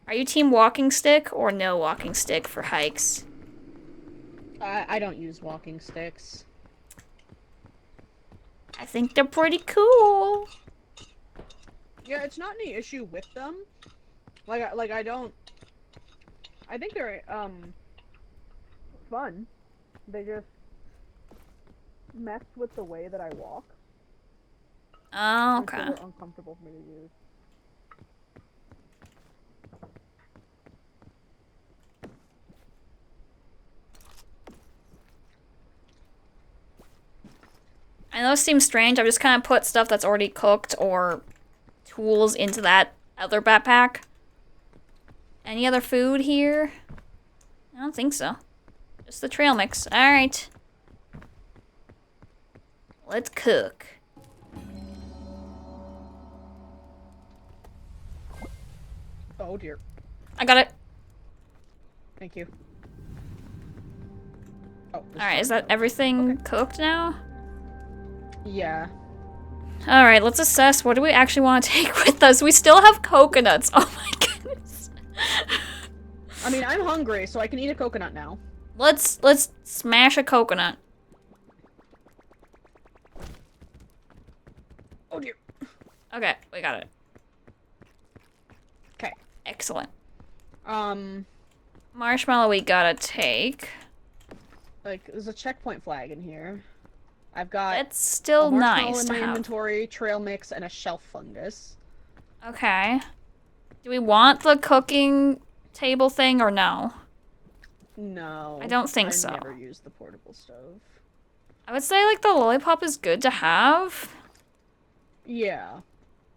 Are you team walking stick or no walking stick for hikes? I don't use walking sticks. I think they're pretty cool. Yeah, it's not any issue with them. I don't... I think they're, fun. They just mess with the way that I walk. Oh, okay. They're uncomfortable for me to use. I know it seems strange. I've just kind of put stuff that's already cooked or tools into that other backpack. Any other food here? I don't think so. Just the trail mix. Alright. Let's cook. Oh dear. I got it. Thank you. Oh. Alright, is that everything cooked now? Yeah. Alright, let's assess what do we actually want to take with us. We still have coconuts. Oh my goodness. I mean, I'm hungry, so I can eat a coconut now. Let's smash a coconut. Oh dear. Okay, we got it. Okay. Excellent. Marshmallow we gotta take. Like, there's a checkpoint flag in here. I've got It's still a marshmallow nice in to my have. inventory, trail mix, and a shelf fungus. Okay. Do we want the cooking table thing or no? No. I don't think so. I never used the portable stove. I would say, like, the lollipop is good to have. Yeah.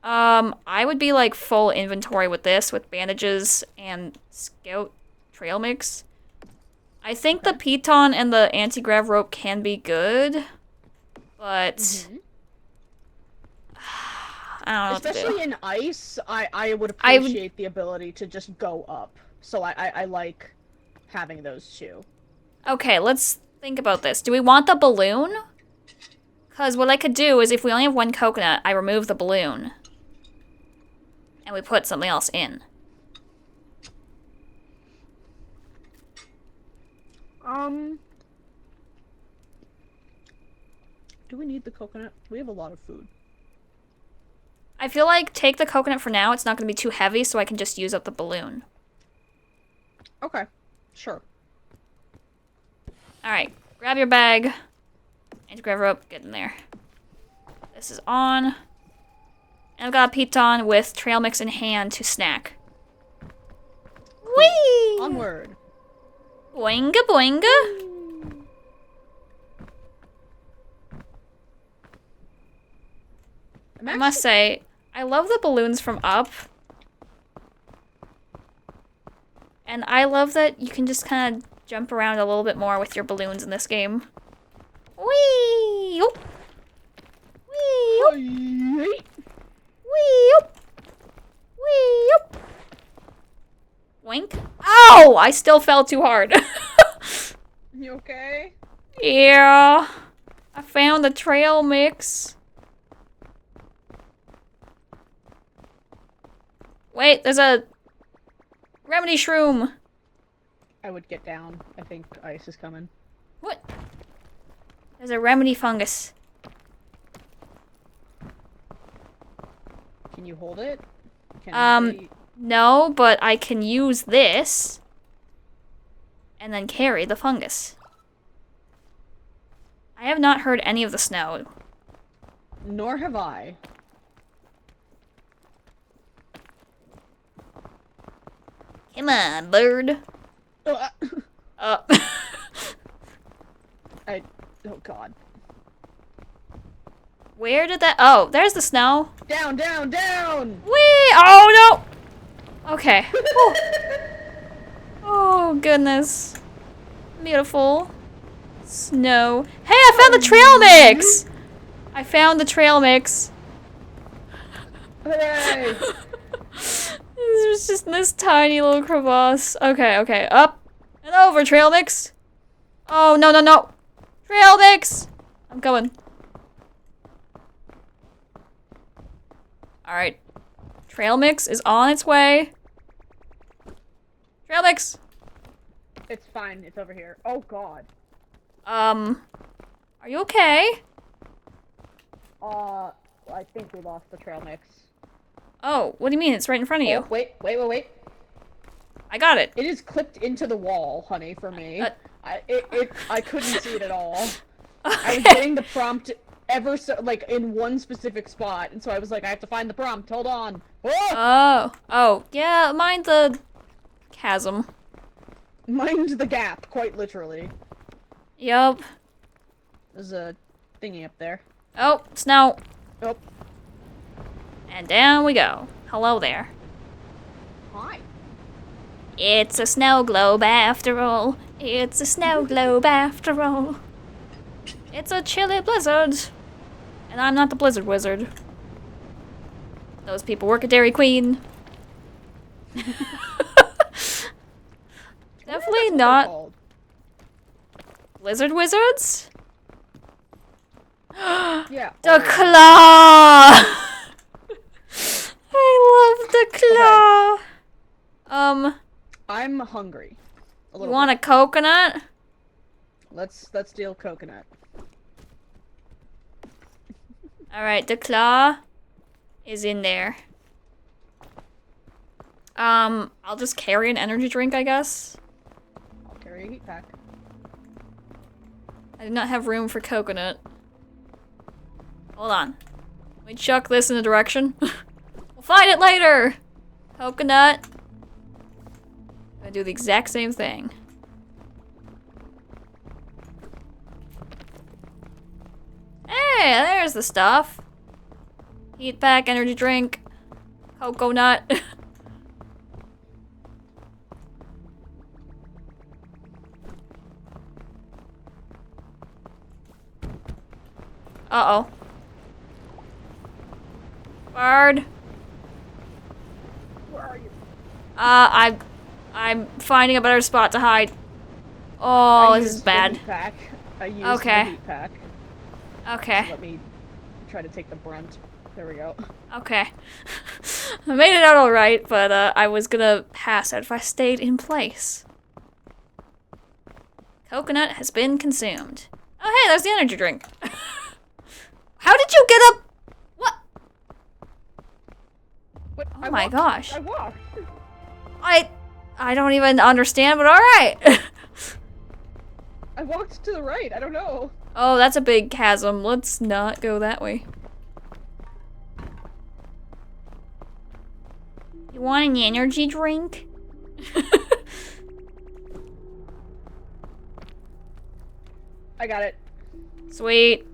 I would be, like, full inventory with this, with bandages and scout trail mix. I think the piton and the anti-grav rope can be good, but I don't know what to do. Especially in ice, I would appreciate the ability to just go up. So I like having those two. Okay, let's think about this. Do we want the balloon? Because what I could do is if we only have one coconut, I remove the balloon. And we put something else in. Do we need the coconut? We have a lot of food. I feel like take the coconut for now. It's not going to be too heavy, so I can just use up the balloon. Okay. Sure. Alright, grab your bag. Anti-grav rope, get in there. This is on. And I've got a piton with trail mix in hand to snack. Whee! Onward. Boinga boinga. I must say, I love the balloons from up. And I love that you can just kind of jump around a little bit more with your balloons in this game. Whee! Oop. Whee! Oop. Whee! Oop. Whee! Oop. Wink. Ow! I still fell too hard. You okay? Yeah. I found the trail mix. Wait, there's a remedy shroom. I would get down. I think ice is coming. What? There's a remedy fungus. Can you hold it? Can No, but I can use this and then carry the fungus. I have not heard any of the snow. Nor have I. Come on, bird. Oh god. Where did that? Oh, there's the snow. Down, down, down! Whee! Oh no! Okay. Oh goodness. Beautiful. Snow. Hey, I found the trail mix! I found the trail mix. Hooray! There's just this tiny little crevasse. Okay, okay. Up and over, trail mix. Oh, no, no, no. Trail mix! I'm coming. Alright. Trail mix is on its way. Trail mix! It's fine. It's over here. Oh god. Are you okay? I think we lost the trail mix. Oh, what do you mean? It's right in front of you. Oh, wait. I got it. It is clipped into the wall, honey, for me. I couldn't see it at all. Okay. I was getting the prompt ever so, like, in one specific spot, and so I was like, I have to find the prompt, hold on. Oh! Oh, yeah, mind the chasm. Mind the gap, quite literally. Yup. There's a thingy up there. Oh, snow. Oh. And down we go. Hello there. Hi. It's a snow globe after all. It's a snow globe after all. It's a chilly blizzard. And I'm not the blizzard wizard. Those people work at Dairy Queen. Definitely not Called? blizzard wizards. Yeah. The claw! I love the claw! I'm hungry. A You little want bit. a coconut? Let's deal coconut. Alright, the claw is in there. I'll just carry an energy drink, I guess. I'll carry a heat pack. I do not have room for coconut. Hold on. Let me chuck this in a direction. We'll find it later! Coconut. I'm gonna do the exact same thing. Hey, there's the stuff. Heat pack, energy drink, coconut. Uh-oh. Bird. Where are you? I'm finding a better spot to hide. Oh, this is bad. Heat pack. I used Okay. the heat pack. Okay. So let me try to take the brunt. There we go. Okay. I made it out alright, but I was gonna pass out if I stayed in place. Coconut has been consumed. Oh hey, there's the energy drink. How did you get up? What? What? Oh my gosh. I walked. I don't even understand, but alright. I walked to the right. I don't know. Oh, that's a big chasm. Let's not go that way. You want an energy drink? I got it. Sweet.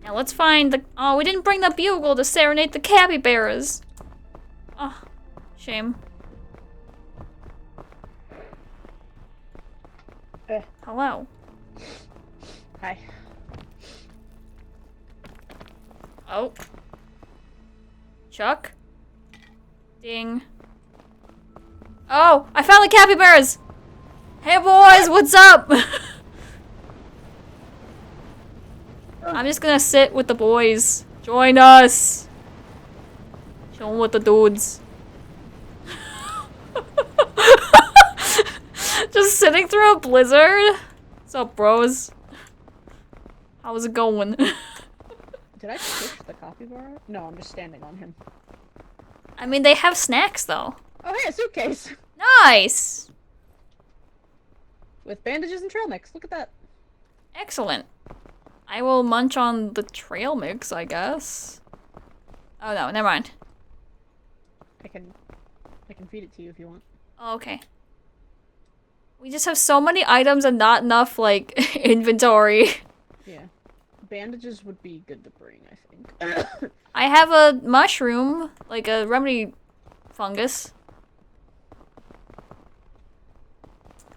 Now let's find the— oh, we didn't bring the bugle to serenade the capybaras. Oh, shame. Hello. Hi. Oh. Chuck? Ding. Oh, I found the capybaras! Hey boys, what's up? I'm just gonna sit with the boys. Join us. Chillin' with the dudes. Just sitting through a blizzard. What's up, bros? How's it going? Did I push the capybara? No, I'm just standing on him. I mean, they have snacks though. Oh, hey, a suitcase Nice! with bandages and trail mix. Look at that. Excellent. I will munch on the trail mix, I guess. Oh no, never mind. I can feed it to you if you want. Oh, okay. We just have so many items and not enough, like, inventory. Yeah. Bandages would be good to bring, I think. I have a mushroom, like a remedy fungus.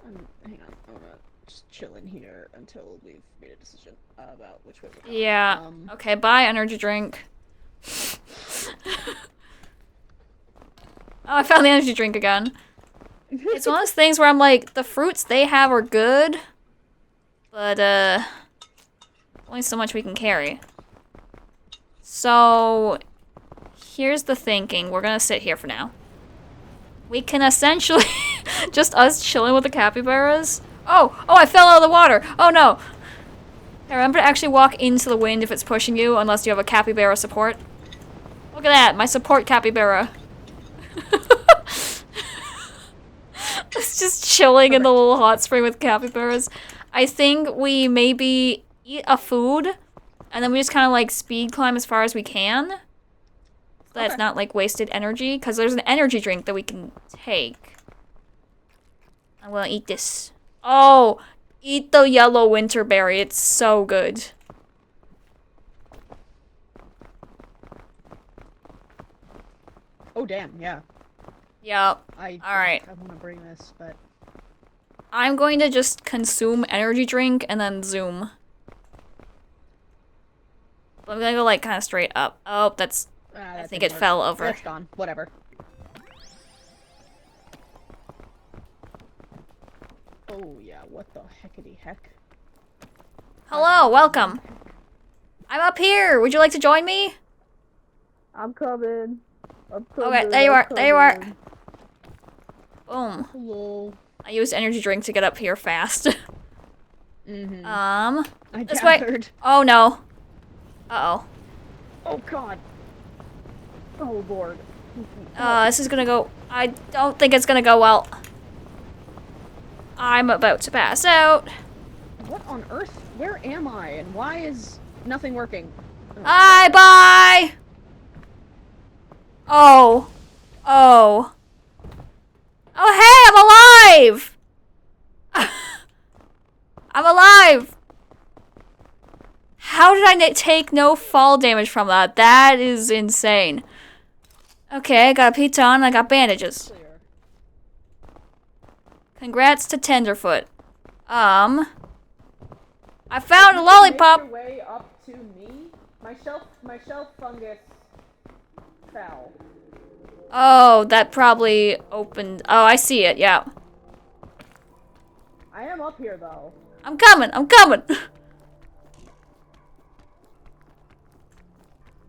Hang on. I'm gonna just chill in here until we've made a decision about which way we're going. Yeah. Okay, bye, energy drink. Oh, I found the energy drink again. It's one of those things where I'm like, the fruits they have are good, but, only so much we can carry. So, here's the thinking. We're gonna sit here for now. We can essentially, just us chilling with the capybaras. Oh, I fell out of the water. Oh no. Hey, remember to actually walk into the wind if it's pushing you, unless you have a capybara support. Look at that, my support capybara. It's just chilling in the little hot spring with capybaras. I think we maybe eat a food, and then we just kind of like speed climb as far as we can. So that's not like wasted energy, because there's an energy drink that we can take. I'm gonna eat this. Oh, eat the yellow winter berry. It's so good. Oh, damn, yeah. Yep. Alright. I want to bring this, but... I'm going to just consume energy drink and then zoom. I'm gonna go like kind of straight up. Oh, that's... I think it fell over. That's gone. Whatever. Oh, yeah. What the heckity heck? Hello, welcome. I'm up here. Would you like to join me? I'm coming. I'm coming. Okay, there you are. There you are. Boom. Hello. I used energy drink to get up here fast. I This gathered. way. Oh no. Uh-oh. Oh god. Oh lord. This is gonna go. I don't think it's gonna go well. I'm about to pass out. What on earth? Where am I? And why is nothing working? Bye. Oh. Oh. Oh, hey, I'm alive! I'm alive! How did I take no fall damage from that? That is insane. Okay, I got a pizza on, I got bandages. Congrats to Tenderfoot. I found a lollipop! Make your way up to me? My shelf fungus fell. Oh, that probably opened. Oh, I see it, yeah. I am up here though. I'm coming!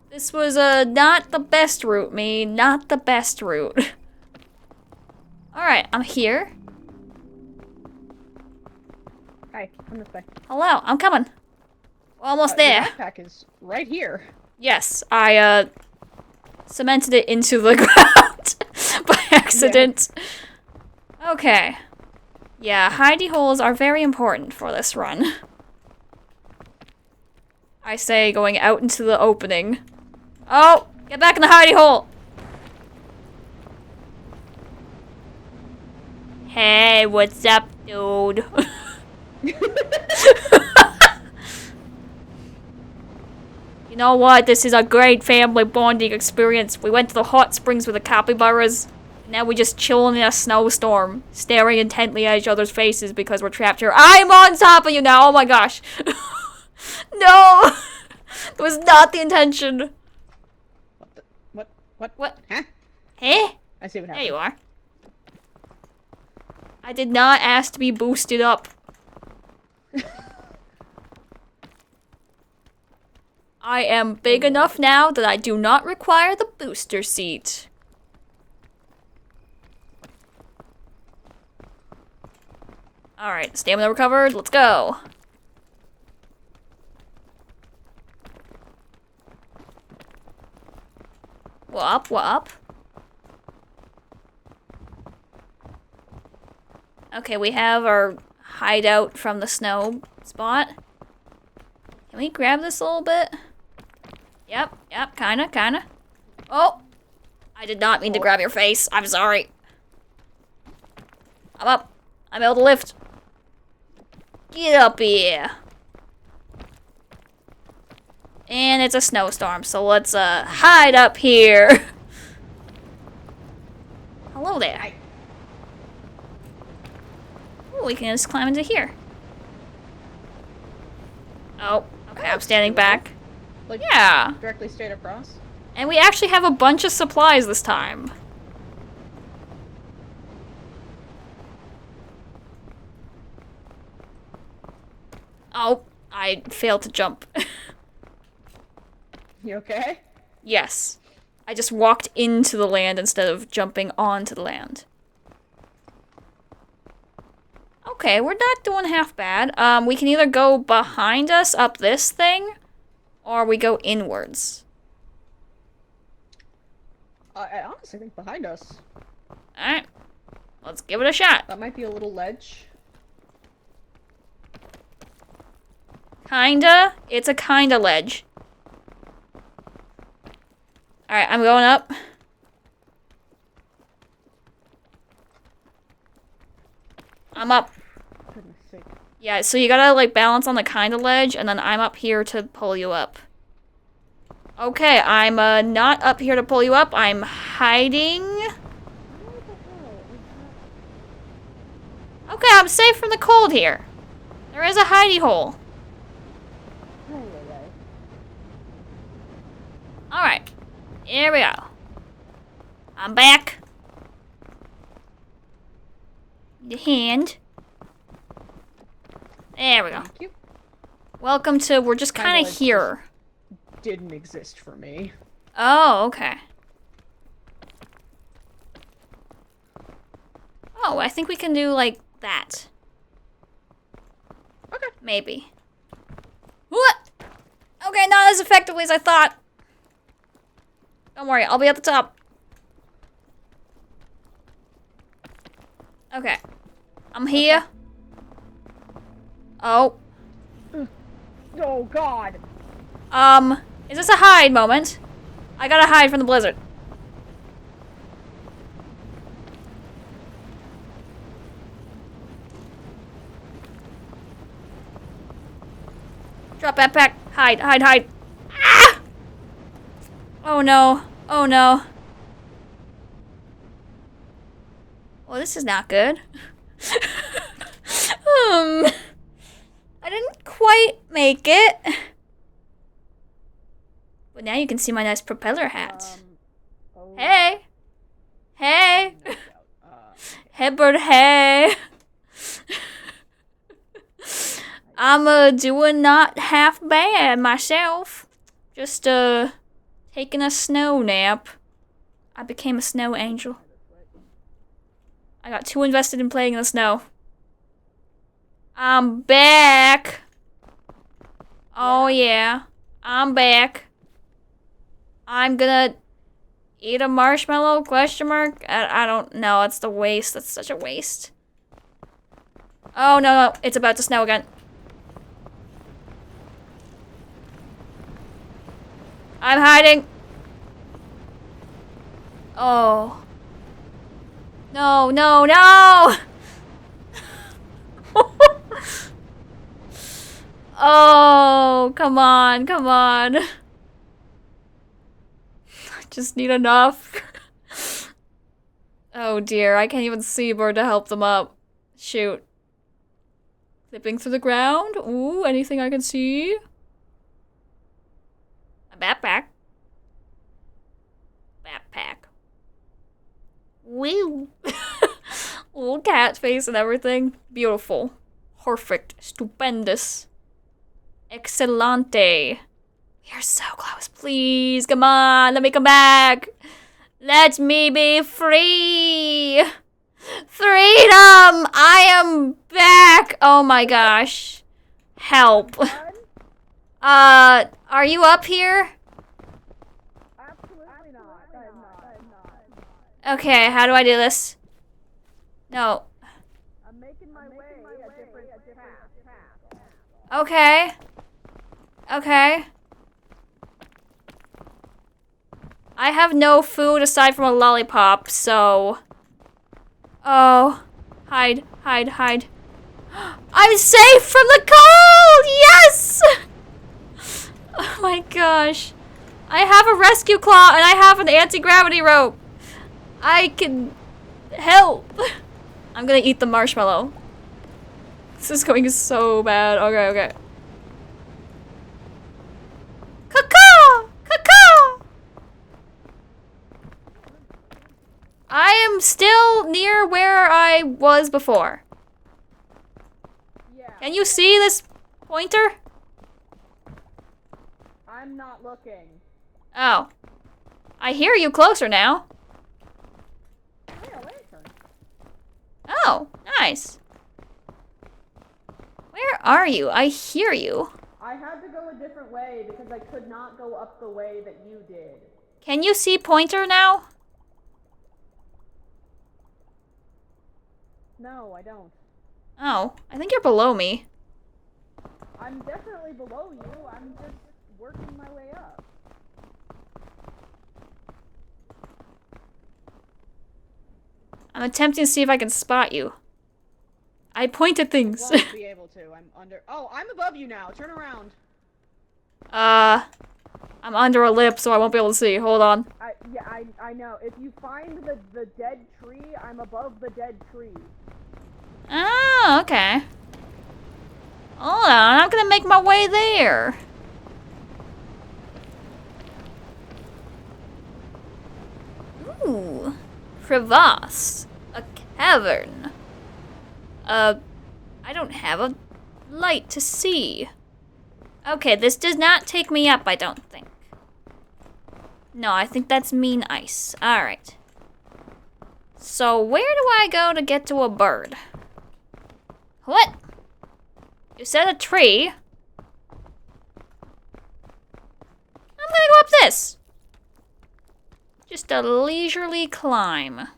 This was not the best route, not the best route. Alright, I'm here. Hi, come this way. Hello, I'm coming. We're almost there. Your backpack is right here. Yes, I cemented it into the ground by accident. Yeah. Okay. Yeah, hidey holes are very important for this run. I say going out into the opening. Oh, get back in the hidey hole. Hey, what's up, dude? You know what? This is a great family bonding experience. We went to the hot springs with the capybaras. Now we just chilling in a snowstorm, staring intently at each other's faces because we're trapped here. I'm on top of you now. Oh my gosh. No. It was not the intention. What? Huh? Huh? I see what happened. There you are. I did not ask to be boosted up. I am big enough now that I do not require the booster seat. Alright, stamina recovered, let's go. What up? Okay, we have our hideout from the snow spot. Can we grab this a little bit? Yep, kinda. Oh! I did not mean to grab your face. I'm sorry. I'm up. I'm able to lift. Get up here. And it's a snowstorm, so let's hide up here. Hello there. Ooh, we can just climb into here. Oh, okay, I'm standing back. Like, yeah. Directly straight across. And we actually have a bunch of supplies this time. Oh, I failed to jump. You okay? Yes. I just walked into the land instead of jumping onto the land. Okay, we're not doing half bad. We can either go behind us up this thing, or we go inwards. I honestly think behind us. Alright. Let's give it a shot. That might be a little ledge. Kinda. It's a kinda ledge. Alright, I'm going up. I'm up. Goodness sake. Yeah, so you gotta, like, balance on the kinda ledge, and then I'm up here to pull you up. Okay, I'm, not up here to pull you up. I'm hiding. Okay, I'm safe from the cold here. There is a hidey hole. Alright. Here we go. I'm back. The hand. There we go. Thank you. Welcome to, we're just kind of ledge here. didn't exist for me. Oh, okay. Oh, I think we can do like that. Okay. Maybe. What? Okay, not as effectively as I thought. Don't worry, I'll be at the top. Okay. I'm here. Oh. Oh God. Is this a hide moment? I gotta hide from the blizzard. Drop backpack. Hide, hide, hide. Ah! Oh no. Oh no. Well, this is not good. I didn't quite make it. But now you can see my nice propeller hat. Hey. Hey. Hey, bird, hey. I'm doing not half bad myself. Just taking a snow nap. I became a snow angel. I got too invested in playing in the snow. I'm back. Oh yeah, I'm back. I'm gonna eat a marshmallow? Question mark? I don't know. It's the waste. That's such a waste. Oh no, it's about to snow again. I'm hiding. Oh. No, no, no! Oh, come on, come on. I just need enough. Oh dear, I can't even see where to help them up. Shoot. Slipping through the ground? Ooh, anything I can see? A backpack. Backpack. Woo! Little cat face and everything. Beautiful. Perfect. Stupendous. Excelente. We are so close. Please, come on. Let me come back. Let me be free. Freedom! I am back. Oh my gosh. Help. Are you up here? Absolutely not. I'm not. Okay, how do I do this? No. I'm making my way a different path. Okay. Okay. I have no food aside from a lollipop, so... Oh. Hide, hide, hide. I'm safe from the cold! Yes! Oh my gosh. I have a rescue claw and I have an anti-gravity rope. I can help. I'm gonna eat the marshmallow. This is going so bad. Okay, okay. Caw-caw! Caw-caw! I am still near where I was before. Yeah. Can you see this pointer? I'm not looking. Oh. I hear you closer now. Hey, a lantern. Oh, nice. Where are you? I hear you. I had to go a different way because I could not go up the way that you did. Can you see pointer now? No, I don't. Oh, I think you're below me. I'm definitely below you. I'm just working my way up. I'm attempting to see if I can spot you. I point at things. Won't be able to. I'm under. Oh, I'm above you now. Turn around. I'm under a lip, so I won't be able to see. Hold on. I know. If you find the dead tree, I'm above the dead tree. Oh, okay. Hold on, I'm gonna make my way there. Ooh. Crevasse. A cavern. I don't have a light to see. Okay, this does not take me up, I don't think. No, I think that's mean ice. Alright. So, where do I go to get to a bird? What? You said a tree. I'm gonna go up this. Just a leisurely climb.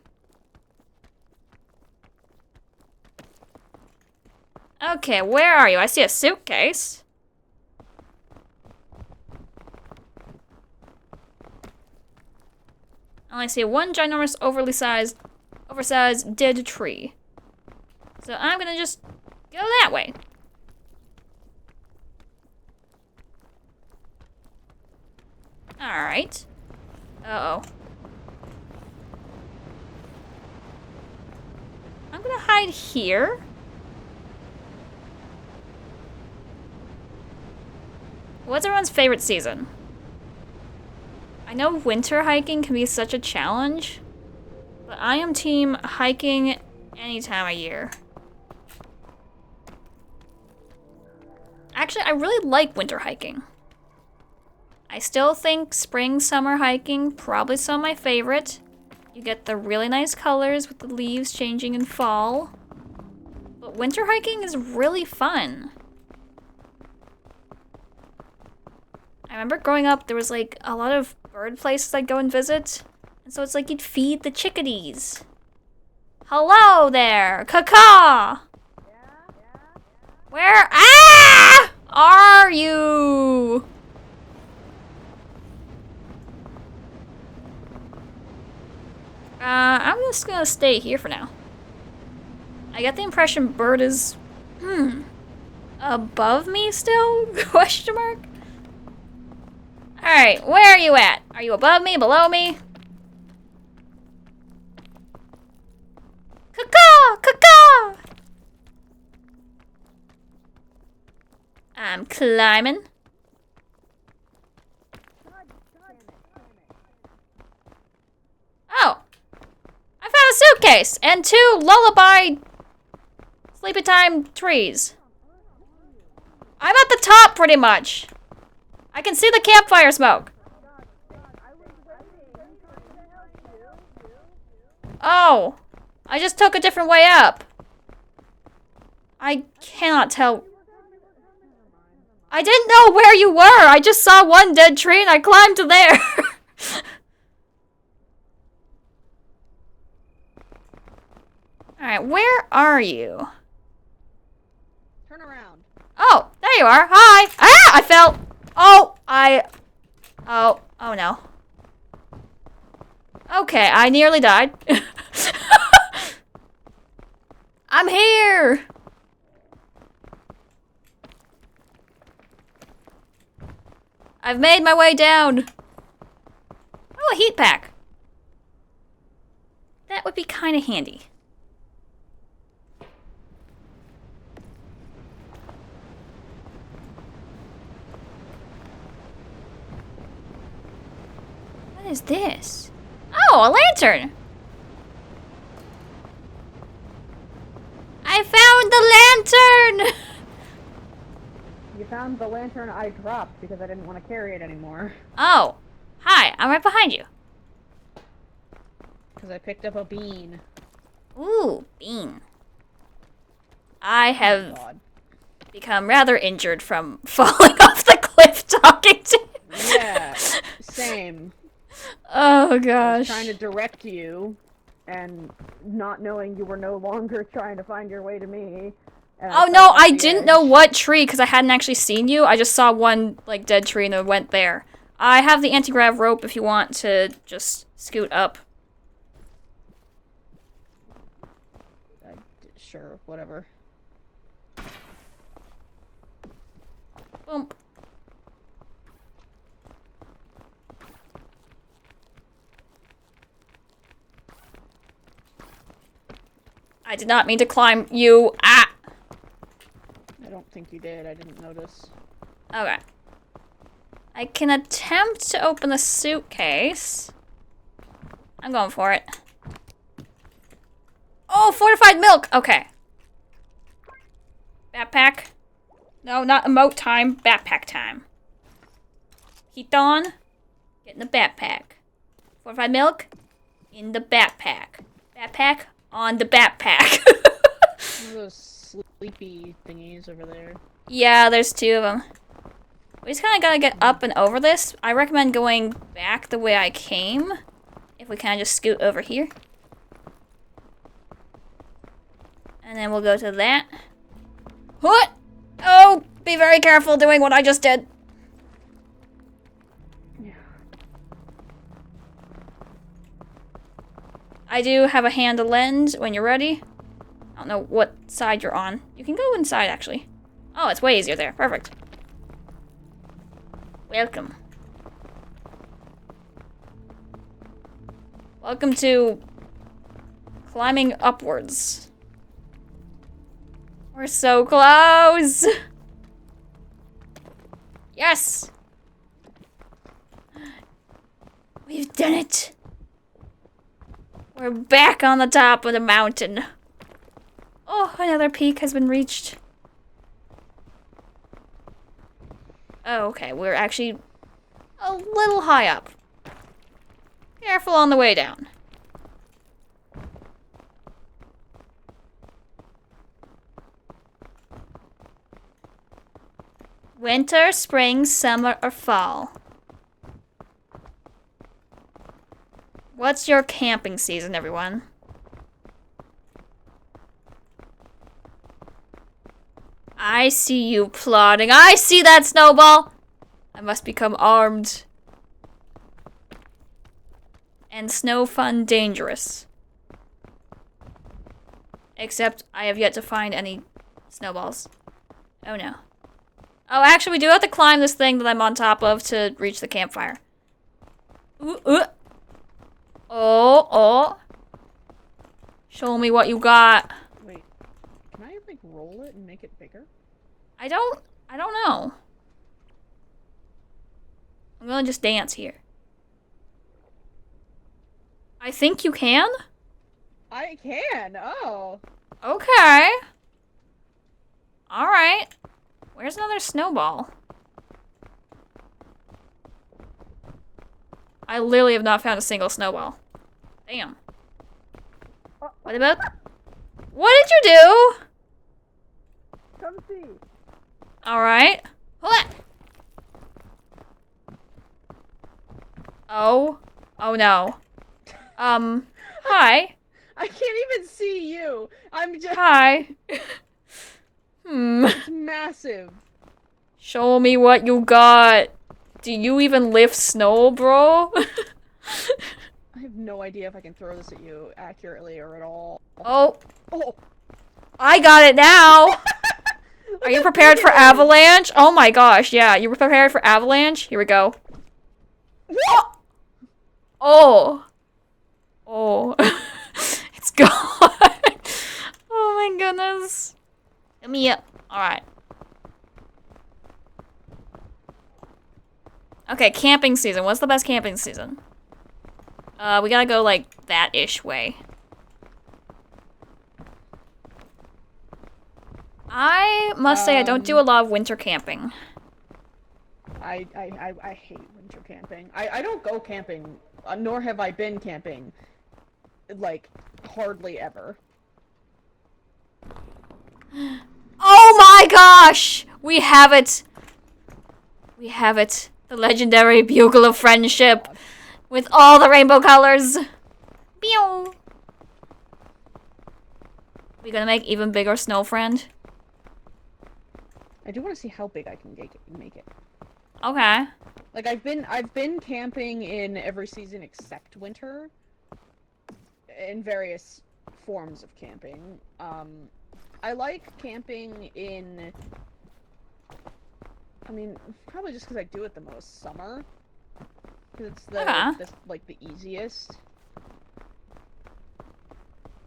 Okay, where are you? I see a suitcase. I only see one ginormous, oversized dead tree. So I'm gonna just go that way. Alright. Uh-oh. I'm gonna hide here. What's everyone's favorite season? I know winter hiking can be such a challenge, but I am team hiking any time of year. Actually, I really like winter hiking. I still think spring, summer hiking, probably some of my favorite. You get the really nice colors with the leaves changing in fall. But winter hiking is really fun. I remember growing up, there was like a lot of bird places I'd go and visit. And so it's like you'd feed the chickadees. Hello there, caw. Where are you? I'm just gonna stay here for now. I get the impression bird is, above me still? Question mark? Alright, where are you at? Are you above me, below me? Caw! I'm climbing. Oh! I found a suitcase and 2 lullaby sleepy time trees. I'm at the top pretty much. I can see the campfire smoke. Oh, I just took a different way up. I cannot tell. I didn't know where you were. I just saw one dead tree and I climbed to there. Alright, where are you? Turn around. Oh, there you are. Hi. Ah, I fell. Oh no. Okay, I nearly died. I'm here. I've made my way down. Oh, a heat pack. That would be kind of handy. What is this? Oh, a lantern! I found the lantern! You found the lantern I dropped because I didn't want to carry it anymore. Oh, hi, I'm right behind you. Because I picked up a bean. Ooh, bean. I have God. become rather injured from falling off the cliff talking to you. Yeah, same. Oh I was gosh. trying to direct you, and not knowing you were no longer trying to find your way to me. And Oh fell no, off I the didn't edge. know what tree because I hadn't actually seen you. I just saw one like dead tree and I went there. I have the anti-grav rope if you want to just scoot up. Sure, whatever. Boom. I did not mean to climb you. Ah! I don't think you did. I didn't notice. Okay. I can attempt to open the suitcase. I'm going for it. Oh, fortified milk! Okay. Backpack. No, not emote time. Backpack time. Heat on. Get in the backpack. Fortified milk in the backpack. Backpack on the backpack. One of those sleepy thingies over there. Yeah, there's 2 of them. We just kind of gotta get up and over this. I recommend going back the way I came. If we kind of just scoot over here. And then we'll go to that. What? Oh, be very careful doing what I just did. Yeah. I do have a hand to lend when you're ready. I don't know what side you're on. You can go inside, actually. Oh, it's way easier there. Perfect. Welcome. Welcome to climbing upwards. We're so close! Yes! We've done it! We're back on the top of the mountain. Oh, another peak has been reached. Oh, okay, we're actually a little high up. Careful on the way down. Winter, spring, summer, or fall? What's your camping season, everyone? I see you plotting. I see that snowball! I must become armed. And snow fun dangerous. Except I have yet to find any snowballs. Oh no. Oh, actually, we do have to climb this thing that I'm on top of to reach the campfire. Ooh, ooh. Oh, oh. Show me what you got. Wait, can I like roll it and make it bigger? I don't know. I'm gonna just dance here. I think you can? I can, oh. Okay. Alright. Where's another snowball? I literally have not found a single snowball. Damn. What about... What did you do? Come see. Alright. What? Oh. Oh no. Hi. I can't even see you. I'm just Hi. it's massive. Show me what you got. Do you even lift snow, bro? I have no idea if I can throw this at you accurately or at all. Oh. Oh. I got it now. Are you prepared for avalanche? Oh my gosh, yeah. You prepared for avalanche? Here we go. Oh. Oh. It's gone. Oh my goodness. Let me up. Alright. Okay, camping season. What's the best camping season? We gotta go like that-ish way. I must say I don't do a lot of winter camping. I hate winter camping. I don't go camping, nor have I been camping, like, hardly ever. Oh my gosh! We have it! We have it. The legendary bugle of friendship. With all the rainbow colors. Pew! We gonna make even bigger snow friend? I do want to see how big I can make it. Okay. Like I've been camping in every season except winter. In various forms of camping. I like camping in, I mean, probably just because I do it the most, summer. Because it's like the easiest.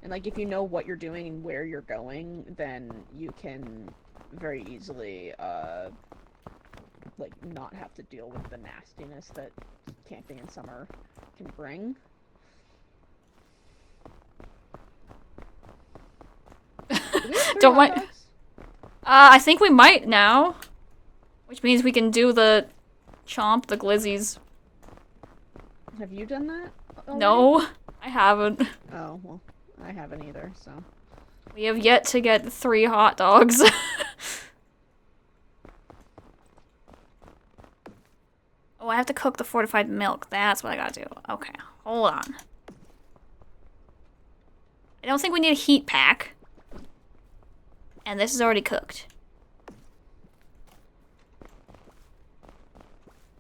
And like if you know what you're doing and where you're going, then you can very easily like not have to deal with the nastiness that camping in summer can bring. Don't mind. I think we might now. Which means we can do the chomp the glizzies. Have you done that already? No, I haven't. Oh, well, I haven't either, so. We have yet to get 3 hot dogs. Oh, I have to cook the fortified milk. That's what I gotta do. Okay, hold on. I don't think we need a heat pack. And this is already cooked.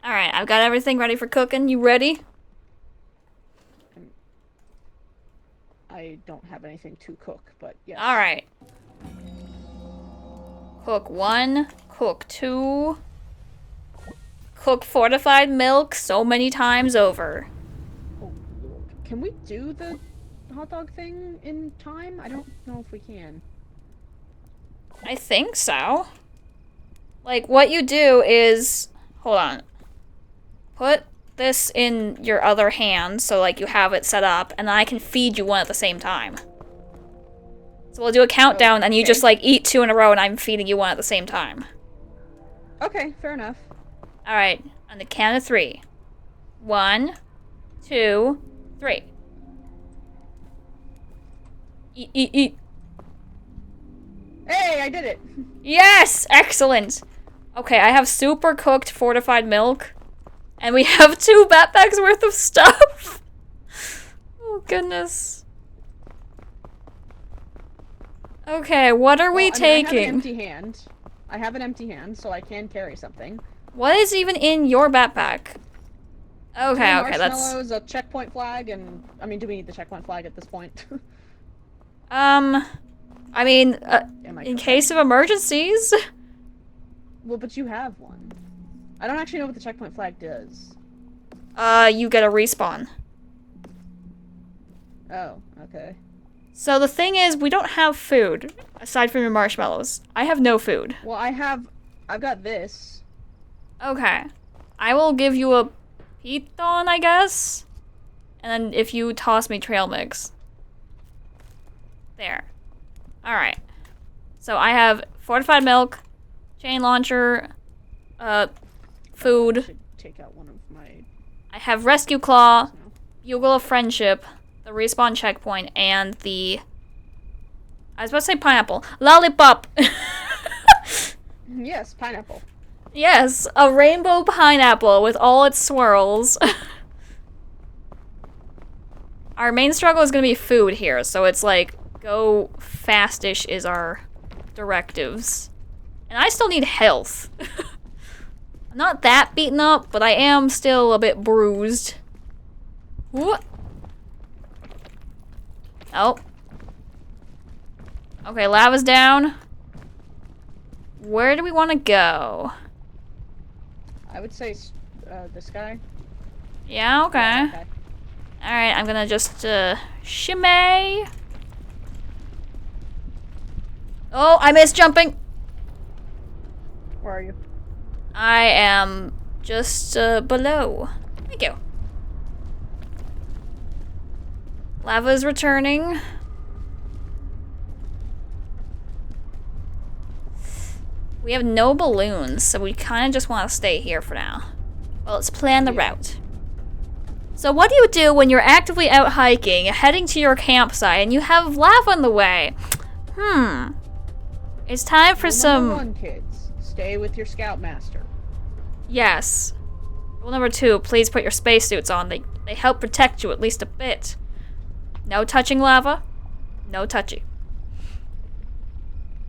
Alright, I've got everything ready for cooking. You ready? I don't have anything to cook, but yes. Alright. Cook 1, cook 2. Cook fortified milk so many times over. Oh, Lord. Can we do the hot dog thing in time? I don't know if we can. I think so. Like, what you do is... Hold on. Put this in your other hand, so, like, you have it set up, and I can feed you one at the same time. So we'll do a countdown, and you just, like, eat 2 in a row, and I'm feeding you one at the same time. Okay, fair enough. Alright, on the count of 3. 1, 2, 3. Eat, eat, eat. Hey, I did it! Yes! Excellent! Okay, I have super cooked fortified milk. And we have 2 backpacks worth of stuff! Oh, goodness. Okay, what are we taking? I have an empty hand. I have an empty hand, so I can carry something. What is even in your backpack? Okay, okay, that's... Marshmallows, a checkpoint flag, and... I mean, do we need the checkpoint flag at this point? I mean, in case of emergencies? Well, but you have one. I don't actually know what the checkpoint flag does. You get a respawn. Oh, okay. So the thing is, we don't have food, aside from your marshmallows. I have no food. Well, I've got this. Okay. I will give you a piton, I guess? And then if you toss me trail mix. There. Alright. So I have fortified milk, chain launcher, food. I should take out one of my... I have rescue claw, bugle of friendship, the respawn checkpoint, and the... I was about to say pineapple. Lollipop! Yes, pineapple. Yes, a rainbow pineapple with all its swirls. Our main struggle is gonna be food here, so it's like, go fastish is our directives. And I still need health. I'm not that beaten up, but I am still a bit bruised. What? Oh. Okay, lava's down. Where do we want to go? I would say this guy. Yeah, okay. Yeah, okay. Alright, I'm gonna just, shimmy. Oh, I missed jumping. Where are you? I am just, below. Thank you. Lava's returning. We have no balloons, so we kind of just want to stay here for now. Well, let's plan the route. So what do you do when you're actively out hiking, heading to your campsite, and you have lava in the way? It's time for some... Rule number 1, kids. Stay with your scoutmaster. Yes. Rule number 2, please put your spacesuits on. They help protect you at least a bit. No touching lava. No touchy.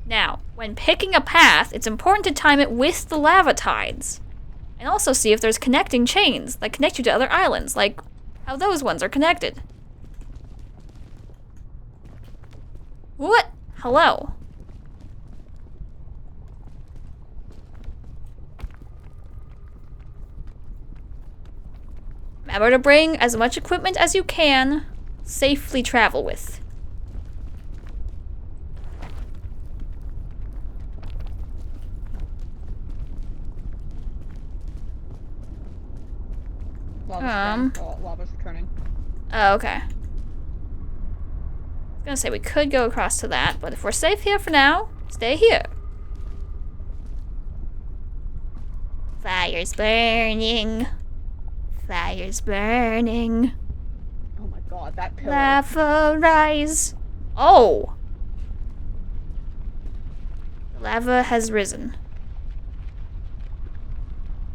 Now, when picking a path, it's important to time it with the lava tides. And also see if there's connecting chains that connect you to other islands, like how those ones are connected. What? Hello. Remember to bring as much equipment as you can safely travel with. Lava's returning. Oh, okay. I was gonna say we could go across to that, but if we're safe here for now, stay here. Fire's burning. fire's burning. Oh my god, that pillar. Lava rise. Oh! The lava has risen.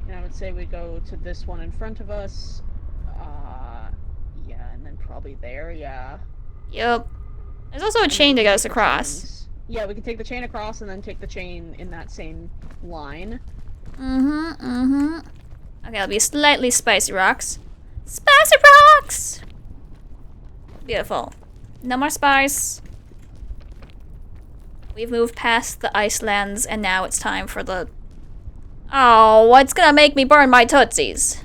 And I would say we go to this one in front of us. Yeah, and then probably there, yeah. Yup. There's also a And chain we to can get us take the across. chains. Yeah, we can take the chain across and then take the chain in that same line. Okay, it'll be slightly spicy rocks. Spicy rocks! Beautiful. No more spice. We've moved past the ice lands, and now it's time for the... Oh, what's gonna make me burn my tootsies?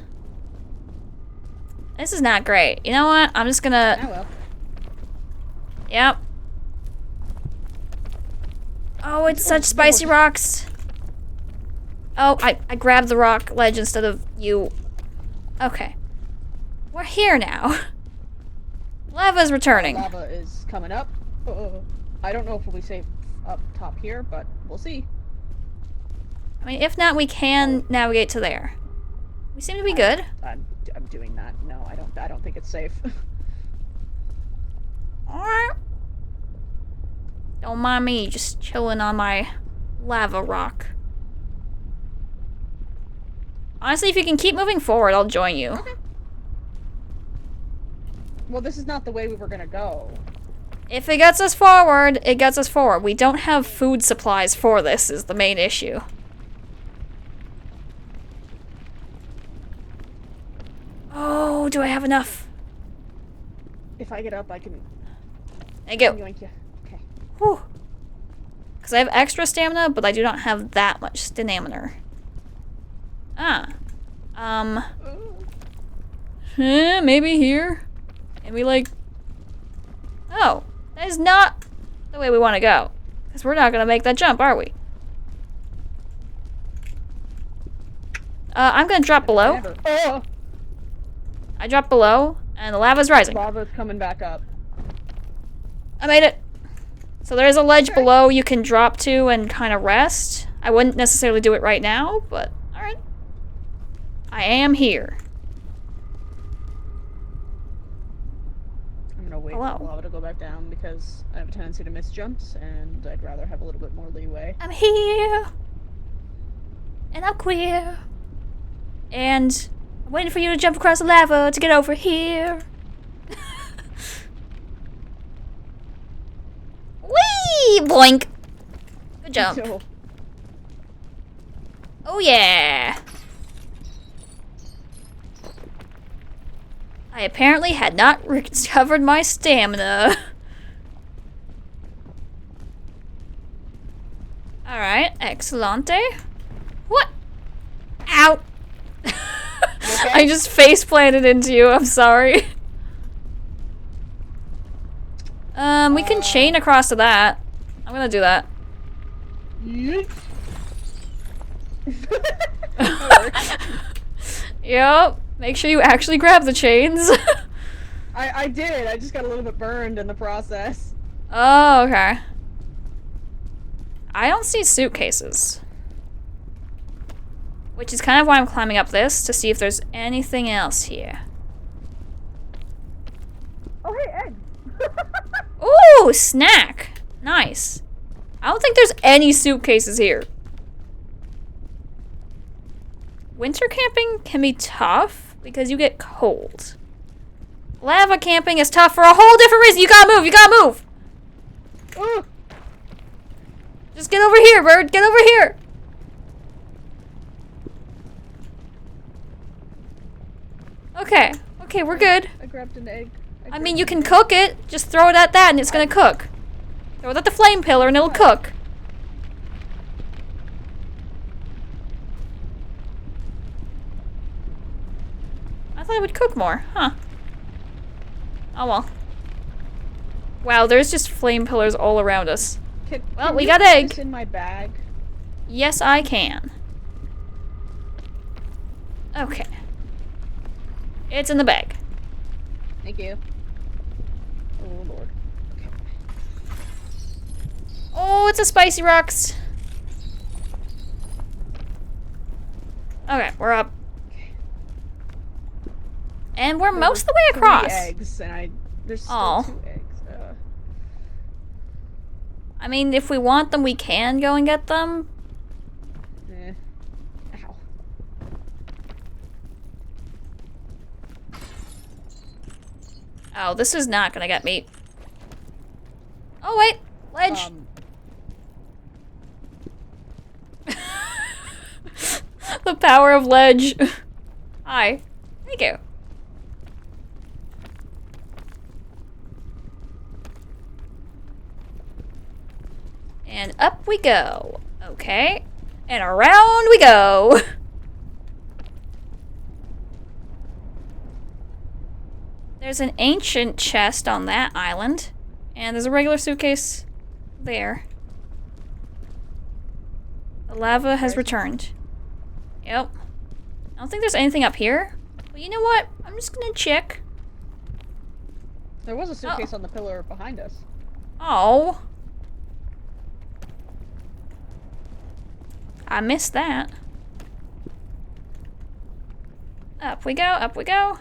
This is not great. You know what? I'm just gonna... Oh well. Yep. Oh, it's such spicy rocks. Oh, I grabbed the rock ledge instead of you. Okay. We're here now. Lava's returning. Lava is coming up. I don't know if we'll be safe up top here, but we'll see. I mean, if not, we can navigate to there. We seem to be good. I'm doing that. No, I don't think it's safe. Alright. Don't mind me, just chilling on my lava rock. Honestly, if you can keep moving forward, I'll join you. Okay. Well, this is not the way we were gonna go. If it gets us forward, it gets us forward. We don't have food supplies for this, is the main issue. Oh, do I have enough? If I get up, I can Thank you. yoink you. Okay. Whew. Because I have extra stamina, but I do not have that much stamina. Maybe here? Maybe like... Oh, that is not the way we want to go. Because we're not going to make that jump, are we? I'm going to drop below. Never. Oh! I dropped below, and the lava's rising. Lava's coming back up. I made it. So there is a ledge below you can drop to and kind of rest. I wouldn't necessarily do it right now, but alright. I am here. I'm gonna wait Hello. for the lava to go back down because I have a tendency to miss jumps, and I'd rather have a little bit more leeway. I'm here. And I'm queer. And I'm waiting for you to jump across the lava to get over here. Whee! Boink. Good jump. So, Oh yeah. I apparently had not recovered my stamina. Alright, excellente. What? Ow! okay? I just face planted into you, I'm sorry. We can chain across to that. I'm gonna do that. Yeet. Yep. Make sure you actually grab the chains. I did. I just got a little bit burned in the process. Oh, okay. I don't see suitcases. Which is kind of why I'm climbing up this, to see if there's anything else here. Oh, hey, eggs. Ooh, snack. Nice. I don't think there's any suitcases here. Winter camping can be tough because you get cold. Lava camping is tough for a whole different reason. You gotta move, you gotta move. Oh, Just get over here, bird. Get over here. Okay. Okay, we're good. I grabbed an egg. I mean, you can cook it. Just throw it at that and it's gonna cook. Throw it at the flame pillar and it'll cook. I thought it would cook more, huh? Oh well. Wow, there's just flame pillars all around us. Well, we you got put egg. this in my bag. Yes, I can. Okay. It's in the bag. Thank you. Oh lord. Okay. Oh, it's a spicy rocks. Okay, we're up. And we're There most of the were way across. 3 eggs, and there's still Aw. 2 eggs. I mean, if we want them, we can go and get them. Eh. Ow. Oh, this is not gonna get me. Oh, wait. Ledge. The power of ledge. Hi. Thank you. And up we go. Okay. And around we go. There's an ancient chest on that island. And there's a regular suitcase there. The lava has returned. Yep. I don't think there's anything up here. But you know what? I'm just gonna check. There was a suitcase on the pillar behind us. Oh. I missed that. Up we go, up we go.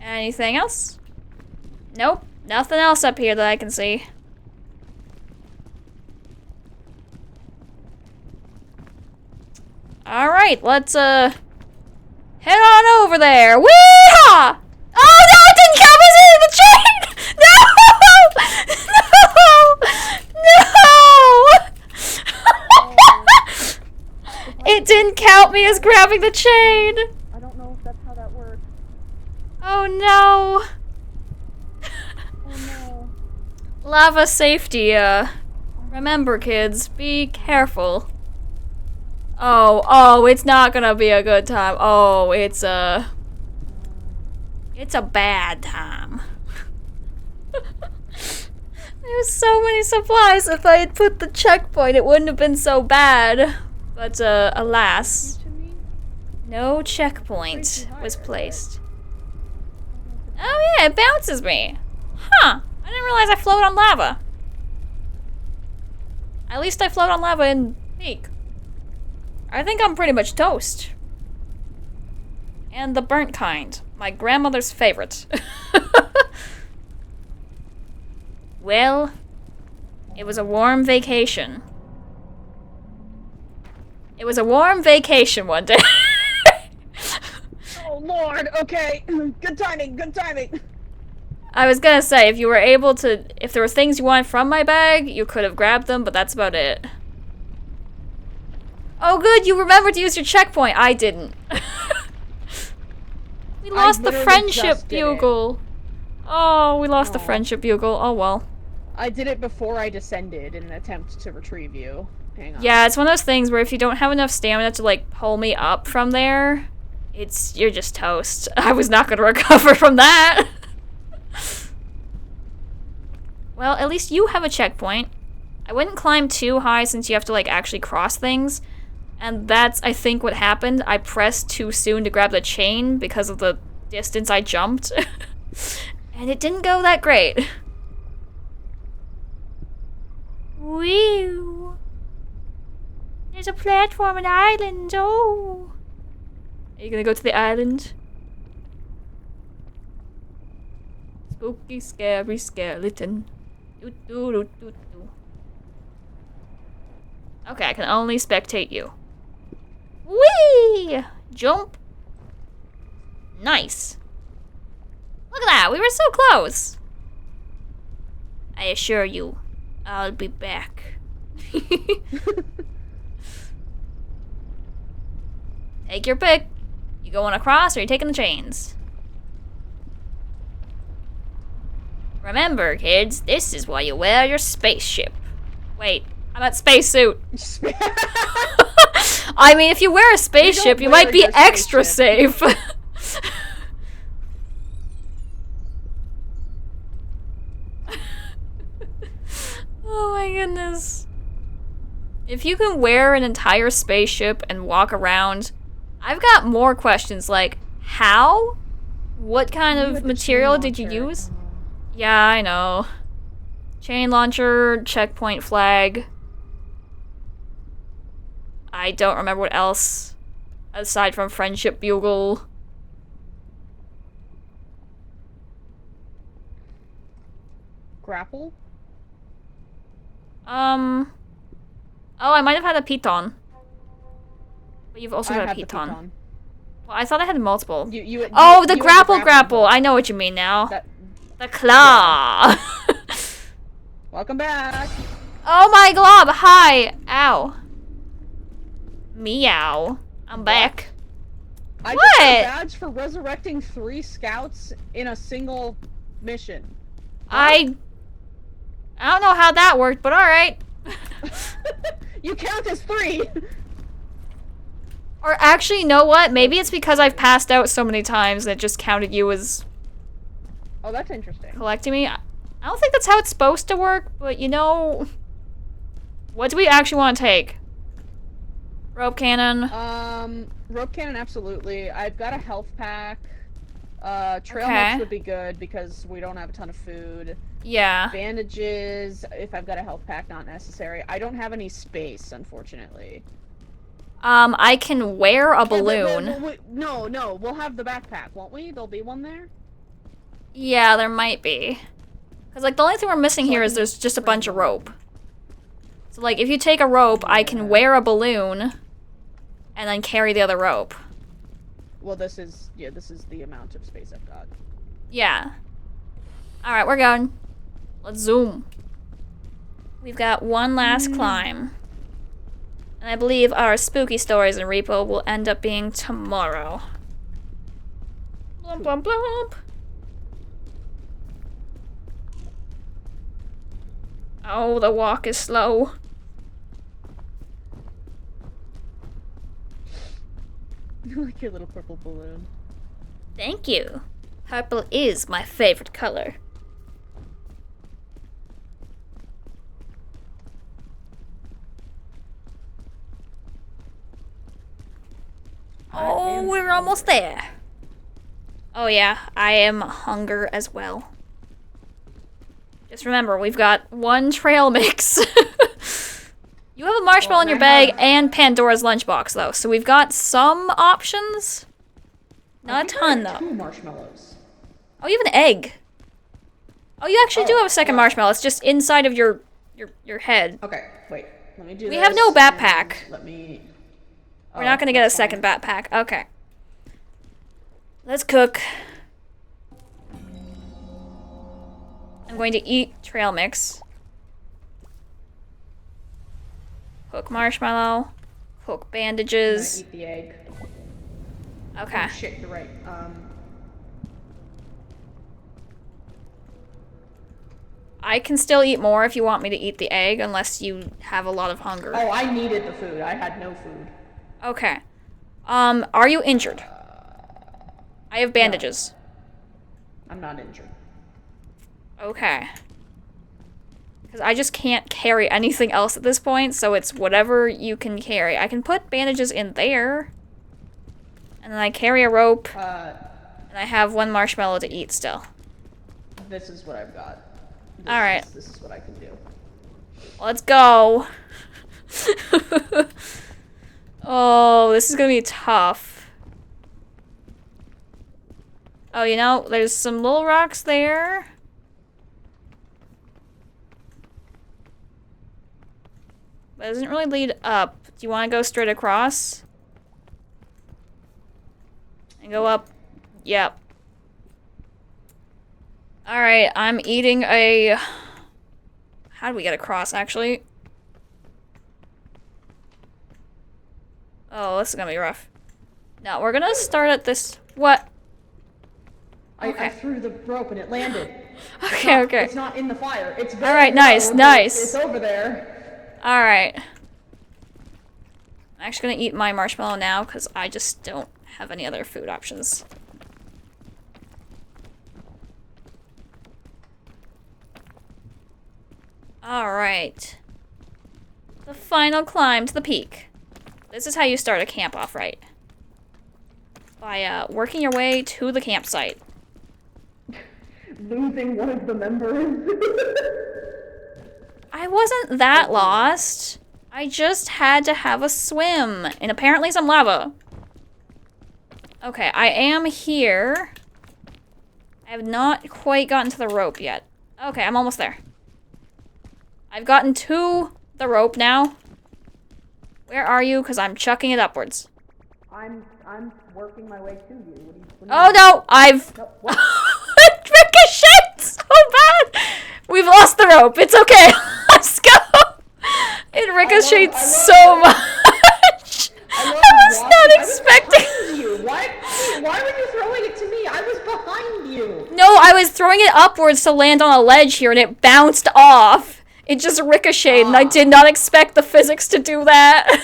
Anything else? Nope, nothing else up here that I can see. Alright, let's head on over there. Wee-haw! Oh no, it didn't count as in the chain! No! No! It didn't count me as grabbing the chain! I don't know if that's how that works. Oh no! Oh no. Lava safety, remember kids, be careful. Oh, it's not gonna be a good time. Oh, it's a bad time. There's so many supplies. If I had put the checkpoint, it wouldn't have been so bad. But, alas, no checkpoint was placed. Oh yeah, it bounces me. Huh, I didn't realize I float on lava. At least I float on lava in Peak. I think I'm pretty much toast. And the burnt kind. My grandmother's favorite. Well, it was a warm vacation. It was a warm vacation one day. Oh lord, okay. Good timing, good timing. I was gonna say, if you were able to, if there were things you wanted from my bag, you could have grabbed them, but that's about it. Oh good, you remembered to use your checkpoint. I didn't. We lost the friendship bugle. Oh, we lost the friendship bugle. Oh well. I did it before I descended in an attempt to retrieve you. Hang on. Yeah, it's one of those things where if you don't have enough stamina to like pull me up from there, you're just toast. I was not gonna recover from that. Well, at least you have a checkpoint. I wouldn't climb too high since you have to like actually cross things. And that's, I think, what happened. I pressed too soon to grab the chain because of the distance I jumped. And it didn't go that great. Whew. There's a platform and island. Oh. Are you gonna go to the island? Spooky, scary skeleton. Doo -doo -doo -doo -doo. Okay, I can only spectate you. Whee! Jump. Nice. Look at that, we were so close. I assure you, I'll be back. Take your pick. You going across or you taking the chains? Remember, kids, this is why you wear your spaceship. Wait, I'm at spacesuit. I mean, if you wear a spaceship, you might be extra safe. Oh my goodness. If you can wear an entire spaceship and walk around, I've got more questions like, how? What kind of material did you use? Yeah, I know. Chain launcher, checkpoint flag. I don't remember what else. Aside from Friendship Bugle. Grapple? Oh, I might have had a piton. But you've also I had a had the piton. piton. Well, I thought I had multiple. The you had the grapple! I know what you mean now. The claw! Yeah. Welcome back! Oh my glob! Hi! Ow. Meow. I'm back. I What? just got a badge for resurrecting 3 scouts in a single mission. I don't know how that worked, but alright. You count as 3! Or actually, you know what? Maybe it's because I've passed out so many times that it just counted you as Oh, that's interesting. collecting me. I don't think that's how it's supposed to work, but you know... What do we actually want to take? Rope cannon? Rope cannon, absolutely. I've got a health pack. Trail Okay. mix would be good because we don't have a ton of food. Yeah. Bandages, if I've got a health pack, not necessary. I don't have any space, unfortunately. I can wear a balloon. No, we'll have the backpack, won't we? There'll be one there? Yeah, there might be. Because, like, the only thing we're missing here is there's just a bunch of rope. So, like, if you take a rope, I can wear a balloon and then carry the other rope. Well, this is the amount of space I've got. Yeah. Alright, we're going. Let's zoom. We've got one last climb. And I believe our spooky stories in Repo will end up being tomorrow. Blump, blump, blump. Oh, the walk is slow. I like your little purple balloon. Thank you. Purple is my favorite color. Oh, we're almost there. Oh yeah, I am hunger as well. Just remember, we've got one trail mix. You have a marshmallow in your bag and Pandora's lunchbox, though, so we've got some options. Not a ton, though. 2 marshmallows. Oh, you have an egg. Oh, you actually do have a second marshmallow. It's just inside of your head. Okay, wait. Let me do this. We have no backpack. Let me... We're not gonna get a second backpack. Okay. Let's cook. I'm going to eat trail mix. Cook marshmallow. Cook bandages. Eat the egg. Okay. Oh, shit, you're right. I can still eat more if you want me to eat the egg, unless you have a lot of hunger. Oh, I needed the food. I had no food. Okay. Are you injured? I have bandages. No. I'm not injured. Okay. Because I just can't carry anything else at this point, so it's whatever you can carry. I can put bandages in there. And then I carry a rope. And I have one marshmallow to eat still. This is what I've got. Alright. This is what I can do. Let's go. Oh, this is gonna be tough. Oh, you know, there's some little rocks there. But it doesn't really lead up. Do you want to go straight across? And go up? Yep. Alright, I'm eating a... How do we get across, actually? Oh, this is gonna be rough. No, we're gonna start at this... What? I threw the rope and it landed. Okay, okay. It's not in the fire. It's very Alright, nice, low, nice. It's over there. Alright. I'm actually gonna eat my marshmallow now, because I just don't have any other food options. Alright. The final climb to the peak. This is how you start a camp off right. By working your way to the campsite. Losing one of the members. I wasn't that lost. I just had to have a swim. And apparently some lava. Okay, I am here. I have not quite gotten to the rope yet. Okay, I'm almost there. I've gotten to the rope now. Where are you? Because I'm chucking it upwards. I'm working my way to you. What do you Oh no! I've... No, what? It ricocheted so bad! We've lost the rope. It's okay. Let's go! It ricocheted so much! I was not expecting... I was behind you. Why were you throwing it to me? I was behind you. No, I was throwing it upwards to land on a ledge here and it bounced off. It just ricocheted and I did not expect the physics to do that.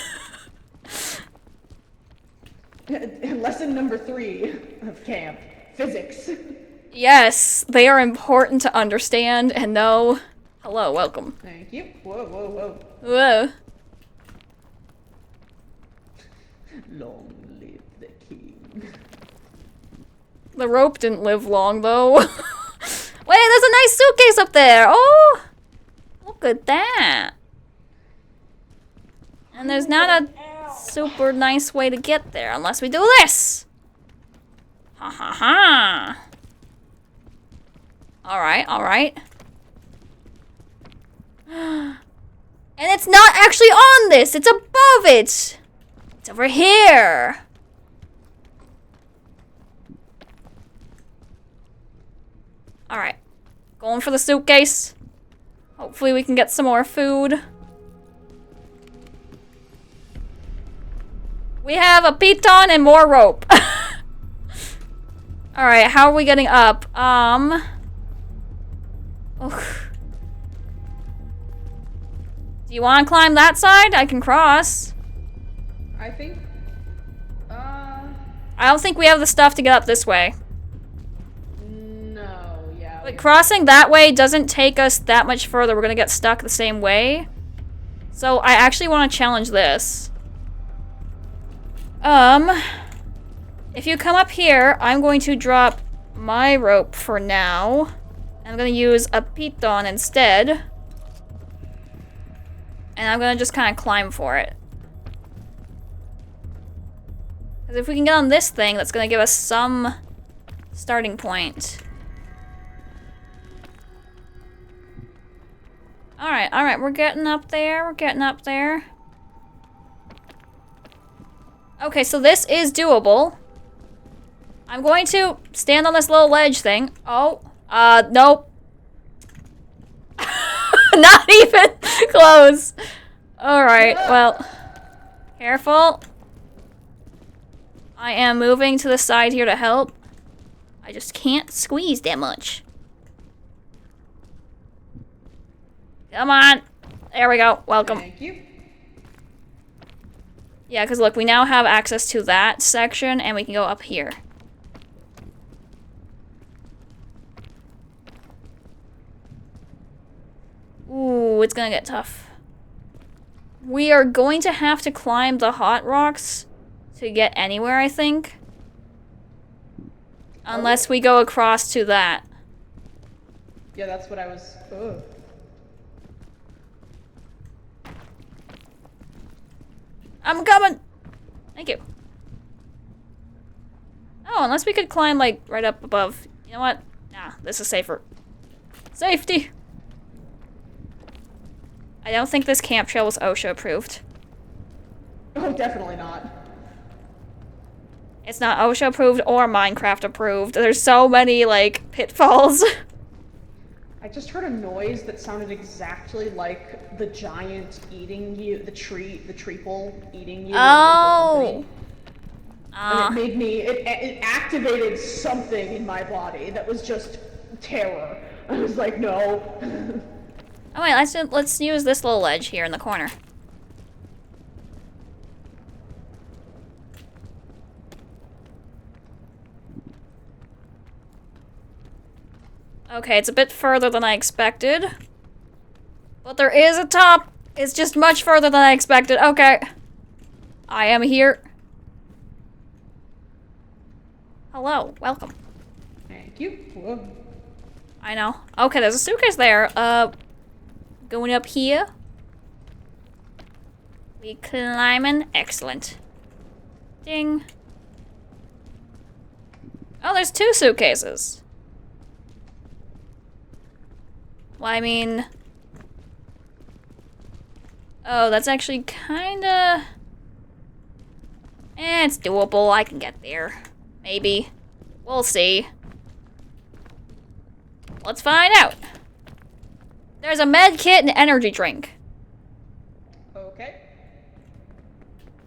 Lesson number 3 of camp. Physics. Yes, they are important to understand and know. Hello, welcome. Thank you. Whoa, whoa, whoa. Whoa. Long live the king. The rope didn't live long though. Wait, there's a nice suitcase up there. Oh, look at that. And there's not a super nice way to get there unless we do this. Ha ha ha. Alright, alright. And it's not actually on this, it's above it. It's over here. Alright. Going for the suitcase. Hopefully we can get some more food. We have a piton and more rope. Alright, how are we getting up? Oof. Do you want to climb that side? I can cross. I think. I don't think we have the stuff to get up this way. No, yeah. But crossing that way doesn't take us that much further. We're gonna get stuck the same way. So I actually want to challenge this. If you come up here, I'm going to drop my rope for now. I'm gonna use a piton instead. And I'm gonna just kind of climb for it. Because if we can get on this thing, that's gonna give us some starting point. Alright, we're getting up there, Okay, so this is doable. I'm going to stand on this little ledge thing. Oh, nope. Not even close. Alright, well, careful. I am moving to the side here to help. I just can't squeeze that much. Come on. There we go. Welcome. Thank you. Yeah, because look, we now have access to that section, and we can go up here. Ooh, it's gonna get tough. We are going to have to climb the hot rocks to get anywhere, I think. Unless we go across to that. Yeah, that's what I was. Ugh. I'm coming! Thank you. Oh, unless we could climb, like, right up above. You know what? Nah, this is safer. Safety! I don't think this camp trail was OSHA approved. Oh, definitely not. It's not OSHA approved or Minecraft approved. There's so many, like, pitfalls. I just heard a noise that sounded exactly like the giant eating you, the treeple eating you. Oh! And it made me, it activated something in my body that was just terror. I was like, no. Oh wait, let's use this little ledge here in the corner. Okay, it's a bit further than I expected. But there is a top. It's just much further than I expected. Okay. I am here. Hello, welcome. Thank you. Whoa. I know. Okay, there's a suitcase there. Going up here. We climbing. Excellent. Ding. Oh, there's 2 suitcases. Well, I mean... Oh, that's actually kinda... it's doable. I can get there. Maybe. We'll see. Let's find out. There's a med kit and energy drink. Okay.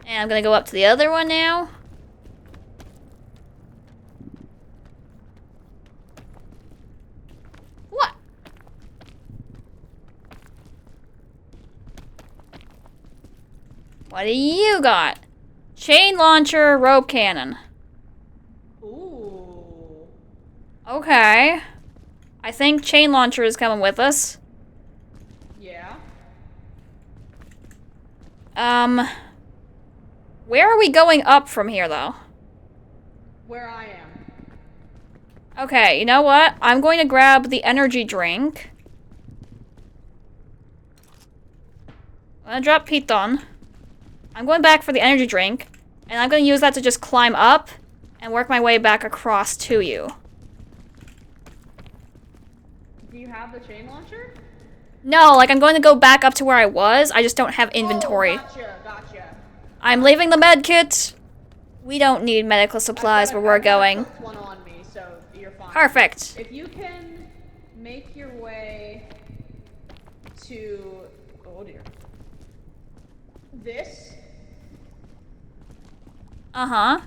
And I'm gonna go up to the other one now. What? What do you got? Chain launcher, rope cannon. Ooh. Okay. I think chain launcher is coming with us. Yeah. Where are we going up from here, though? Where I am. Okay, you know what? I'm going to grab the energy drink. I'm gonna drop Piton. I'm going back for the energy drink, and I'm gonna use that to just climb up and work my way back across to you. Do you have the chain launcher? No, like I'm going to go back up to where I was. I just don't have inventory. Oh, gotcha. I'm leaving the med kit. We don't need medical supplies where we're going. I've got one on me, so you're fine. Perfect. If you can make your way to... Oh, dear. This... Uh-huh.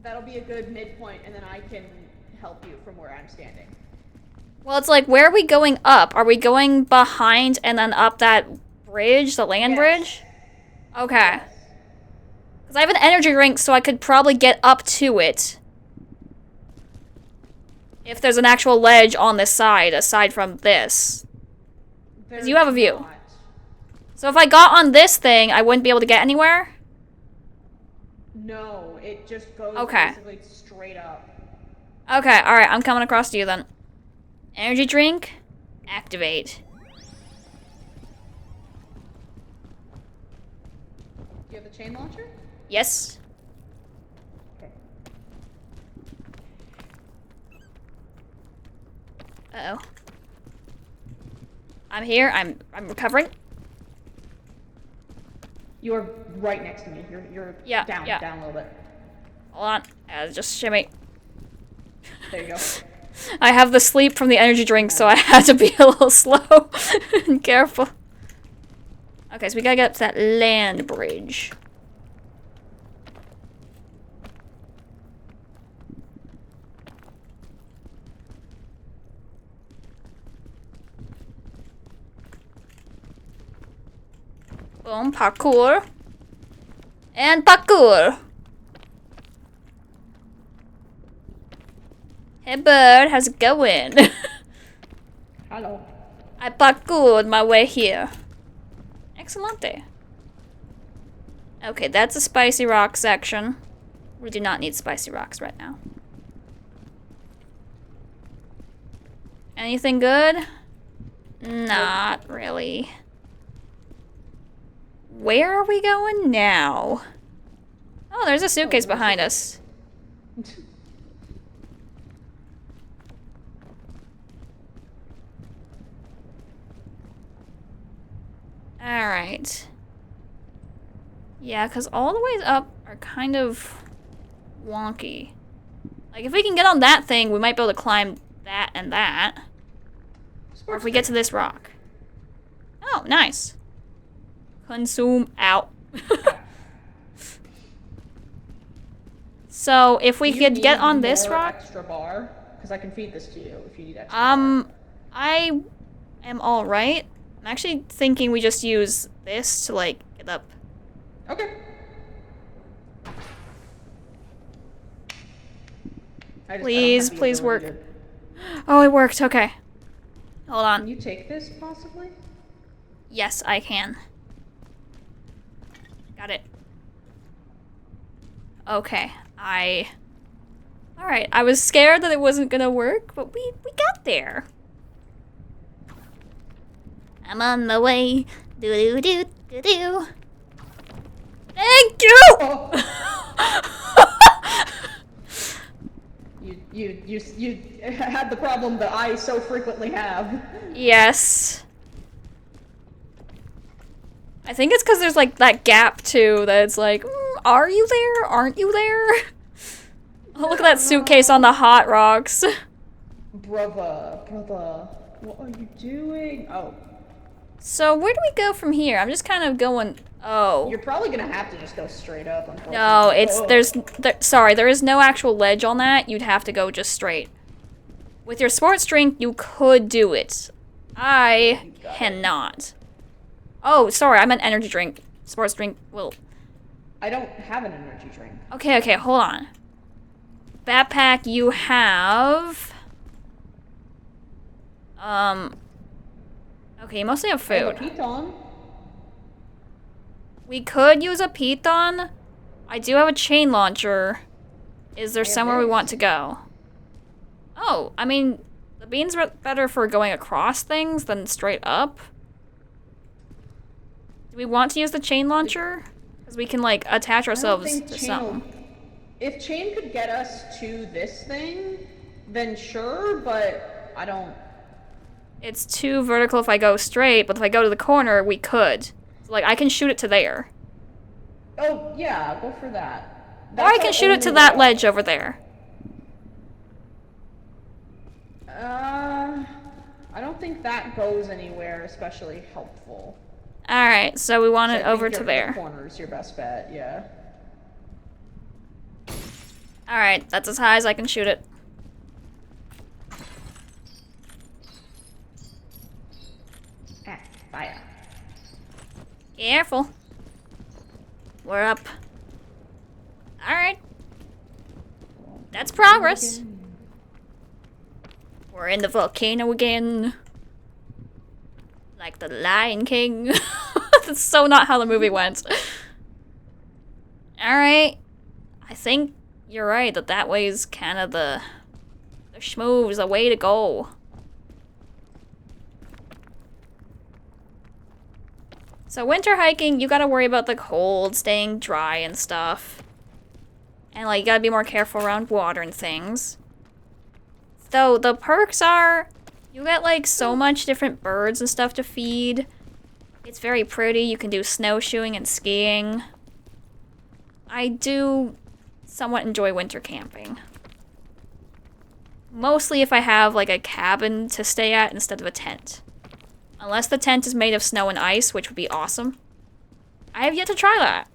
That'll be a good midpoint, and then I can help you from where I'm standing. Well, it's like, where are we going up? Are we going behind and then up that bridge, the land bridge? Okay. Yes. Because I have an energy drink, so I could probably get up to it. If there's an actual ledge on this side, aside from this. Because you have a view. Not. So if I got on this thing, I wouldn't be able to get anywhere? No, it just goes Okay. basically straight up. Okay, alright, I'm coming across to you then. Energy drink, activate. Do you have the chain launcher? Yes. Okay. Uh-oh. I'm here, I'm recovering. You are right next to me. You're down a little bit. Hold on, just shimmy. There you go. I have the sleep from the energy drink, so I had to be a little slow and careful. Okay, so we gotta get up to that land bridge. Boom, parkour. And parkour. Hey bird, how's it going? Hello. I parkoured my way here. Excellente. Okay, that's a spicy rock section. We do not need spicy rocks right now. Anything good? Not really. Where are we going now? Oh, there's a suitcase behind us. Alright. Yeah, because all the ways up are kind of wonky. Like, if we can get on that thing, we might be able to climb that and that. Or if we get to this rock. Oh, nice. Consume out. So, if we could get on this rock... extra bar? Because I can feed this to you if you need extra bar. I am alright. I'm actually thinking we just use this to, like, get up. Okay. Please, please work. Oh, it worked. Okay. Hold on. Can you take this, possibly? Yes, I can. Got it. Okay. Alright, I was scared that it wasn't gonna work, but we got there. I'm on the way. Do-do-do-do-do. Thank you! Oh. You had the problem that I so frequently have. Yes. I think it's because there's like that gap too that it's like, are you there? Aren't you there? Oh, look at that suitcase on the hot rocks. Brother, what are you doing? Oh. So where do we go from here? I'm just kind of going. Oh. You're probably gonna have to just go straight up, unfortunately. No, sorry, there is no actual ledge on that. You'd have to go just straight. With your sports drink, you could do it. I cannot. Oh, sorry, I meant energy drink. Sports drink will. I don't have an energy drink. Okay, hold on. Backpack, you have. Okay, you mostly have food. I have a piton. We could use a piton. I do have a chain launcher. Is there somewhere we want to go? Oh, I mean, the beans are better for going across things than straight up. Do we want to use the chain launcher? Because we can, like, attach ourselves to something. If chain could get us to this thing, then sure, but I don't... It's too vertical if I go straight, but if I go to the corner, we could. So, like, I can shoot it to there. Oh, yeah, go for that. Or I can shoot it to that ledge over there. I don't think that goes anywhere especially helpful. Alright, so we want it over to the there. Corner's your best bet, yeah. Alright, that's as high as I can shoot it. Ah, fire. Careful. We're up. Alright. That's progress. We're in the volcano again. Like the Lion King. That's so not how the movie went. Alright. I think you're right that way is kind of the schmooze, the way to go. So winter hiking, you gotta worry about the cold, staying dry and stuff. And like, you gotta be more careful around water and things. Though the perks are, you get like so much different birds and stuff to feed. It's very pretty, you can do snowshoeing and skiing. I do somewhat enjoy winter camping. Mostly if I have like a cabin to stay at instead of a tent. Unless the tent is made of snow and ice, which would be awesome. I have yet to try that.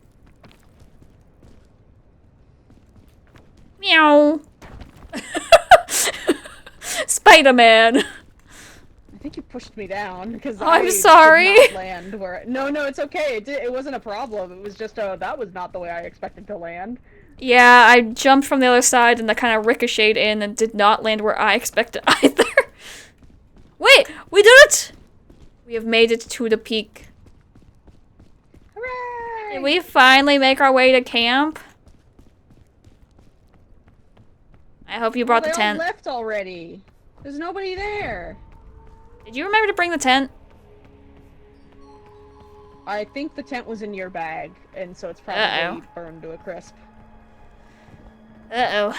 Meow. Spider-Man. I think you pushed me down because I'm sorry. Did not land where. No, it's okay. It wasn't a problem. It was just that was not the way I expected to land. Yeah, I jumped from the other side and that kind of ricocheted in and did not land where I expected either. Wait, we did it! We have made it to the peak. Hooray! Did we finally make our way to camp? I hope you brought the tent. They all left already. There's nobody there. Did you remember to bring the tent? I think the tent was in your bag, and so it's probably burned to a crisp. Uh-oh.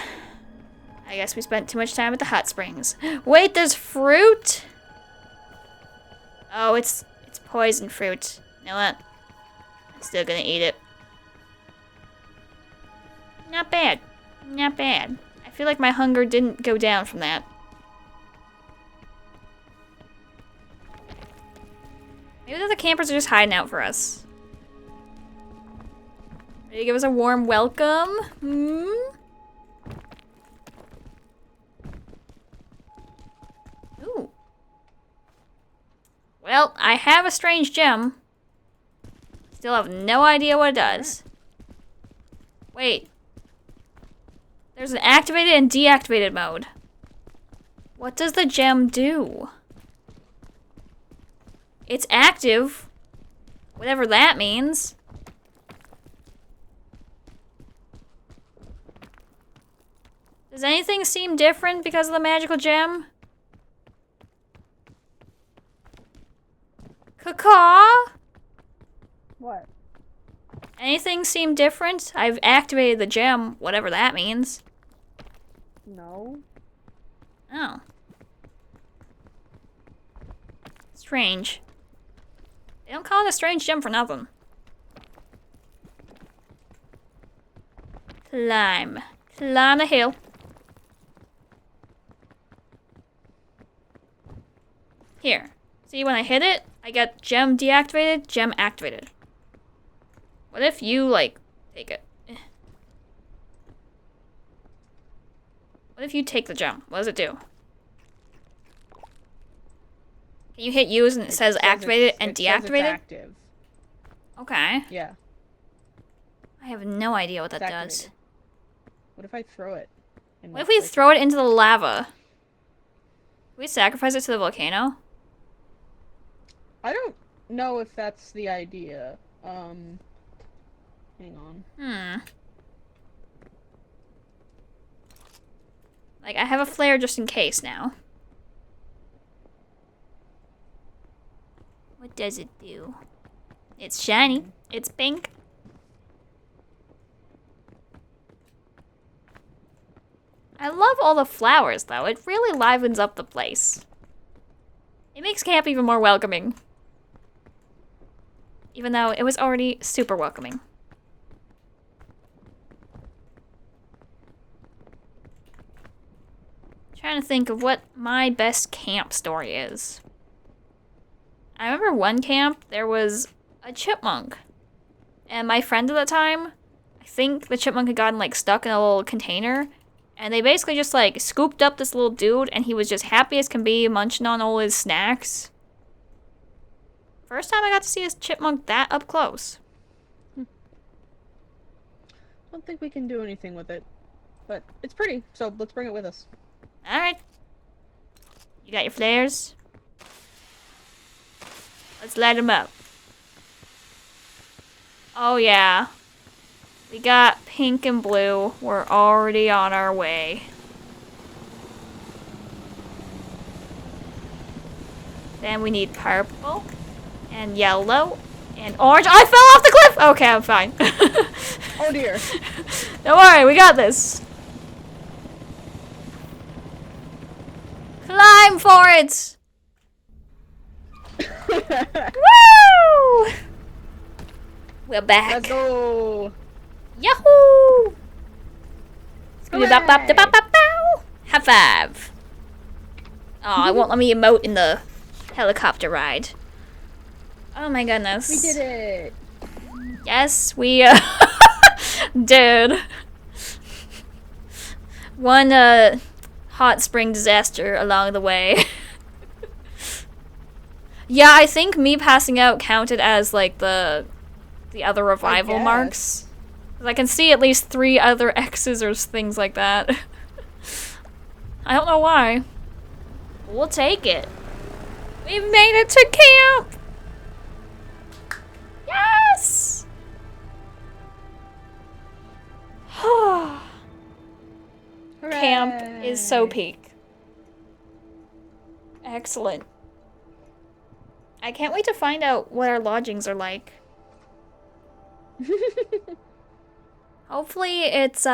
I guess we spent too much time at the hot springs. Wait, there's fruit? Oh, it's poison fruit. You know what? I'm still gonna eat it. Not bad. Not bad. I feel like my hunger didn't go down from that. Maybe the campers are just hiding out for us. Ready to give us a warm welcome? Ooh. Well, I have a strange gem. Still have no idea what it does. Wait. There's an activated and deactivated mode. What does the gem do? It's active. Whatever that means. Does anything seem different because of the magical gem? Caw-caw? What? Anything seem different? I've activated the gem, whatever that means. No. Oh. Strange. They don't call it a strange gem for nothing. Climb. Climb the hill. Here. See, when I hit it, I get gem deactivated, gem activated. What if you, like, take it? What if you take the gem? What does it do? Can you hit use and it says activated and deactivated? Active. Okay. Yeah. I have no idea what that does. Activated. What if I throw it? What if we throw it into the lava? Can we sacrifice it to the volcano? I don't know if that's the idea. Hang on. Like, I have a flare just in case now. What does it do? It's shiny. It's pink. I love all the flowers, though. It really livens up the place. It makes camp even more welcoming. Even though it was already super welcoming. Trying to think of what my best camp story is. I remember one camp, there was a chipmunk. And my friend at the time, I think the chipmunk had gotten like stuck in a little container. And they basically just like scooped up this little dude and he was just happy as can be munching on all his snacks. First time I got to see a chipmunk that up close. I don't think we can do anything with it. But it's pretty, so let's bring it with us. Alright. You got your flares? Let's light them up. Oh yeah. We got pink and blue. We're already on our way. Then we need purple and yellow and orange. I fell off the cliff! Okay, I'm fine. Oh dear. Don't worry, we got this. Climb for it! Woo! We're back. Let's go. Yahoo! Scooby-bop-bop-da-bop-bop-bow! High five. Aw, it won't let me emote in the helicopter ride. Oh my goodness. We did it. Yes, we did. One hot spring disaster along the way. Yeah, I think me passing out counted as like the other revival marks. 'Cause I can see at least 3 other X's or things like that. I don't know why. We'll take it. We made it to camp! Yes! Camp is so peak. Excellent. I can't wait to find out what our lodgings are like. Hopefully it's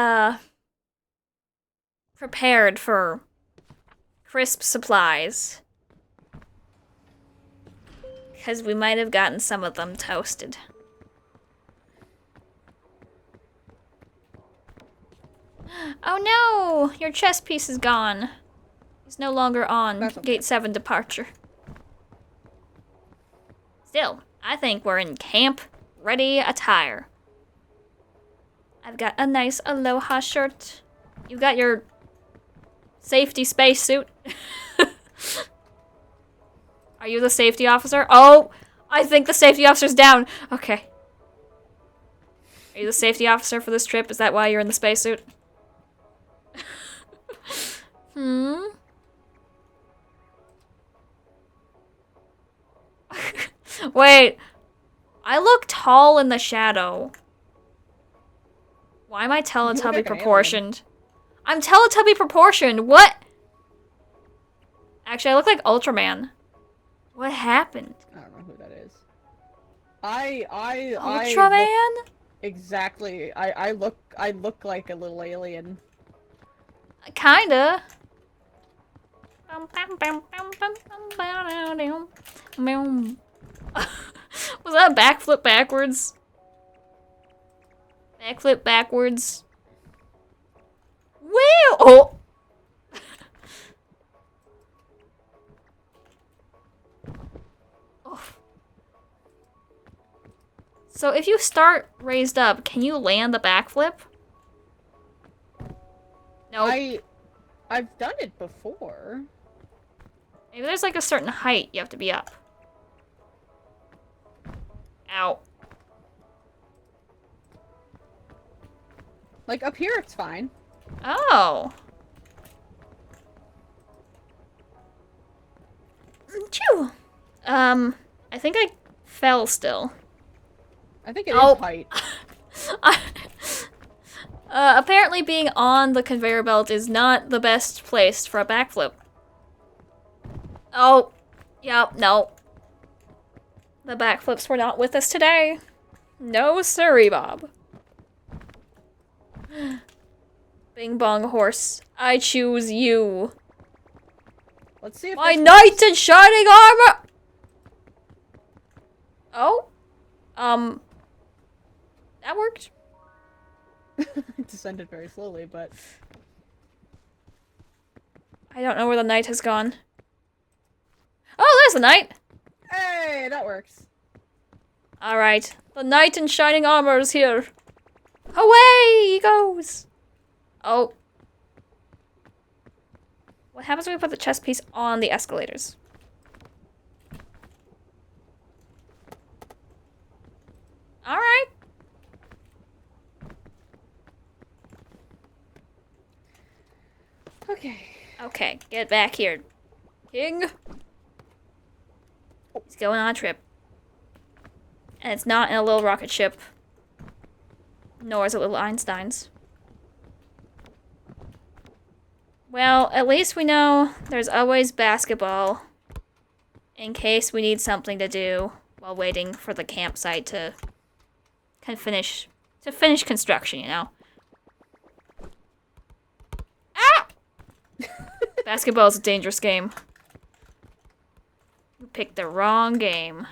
prepared for crisp supplies. Because we might have gotten some of them toasted. Oh no! Your chess piece is gone. It's no longer on Gate 7 departure. Still, I think we're in camp ready attire. I've got a nice Aloha shirt. You've got your safety spacesuit. Are you the safety officer? Oh, I think the safety officer's down. Okay. Are you the safety officer for this trip? Is that why you're in the spacesuit? Wait. I look tall in the shadow. Why am I Teletubby proportioned? I'm Teletubby proportioned. What? Actually, I look like Ultraman. What happened? I don't know who that is. I Ultraman? Exactly. I look like a little alien. Kinda. Was that a backflip backwards? Backflip backwards. Whee! Oh! Oh. So if you start raised up, can you land the backflip? No. I've done it before. Maybe there's like a certain height you have to be up. Ow. Like up here, it's fine. Oh. Chew. I think I fell still. I think it is height. Apparently being on the conveyor belt is not the best place for a backflip. Oh. Yep, no. The backflips were not with us today. No siree, Bob. Bing bong horse. I choose you. Let's see if My this knight works. in shining armor! Oh? That worked. It descended very slowly, but... I don't know where the knight has gone. Oh, there's the knight! Hey, that works. Alright. The knight in shining armor is here. Away he goes! Oh. What happens when we put the chess piece on the escalators? Alright. Okay. Okay, get back here. King. He's going on a trip. And it's not in a little rocket ship. Nor is it little Einstein's. Well, at least we know there's always basketball. In case we need something to do while waiting for the campsite to finish construction, you know. Ah! Basketball is a dangerous game. You picked the wrong game.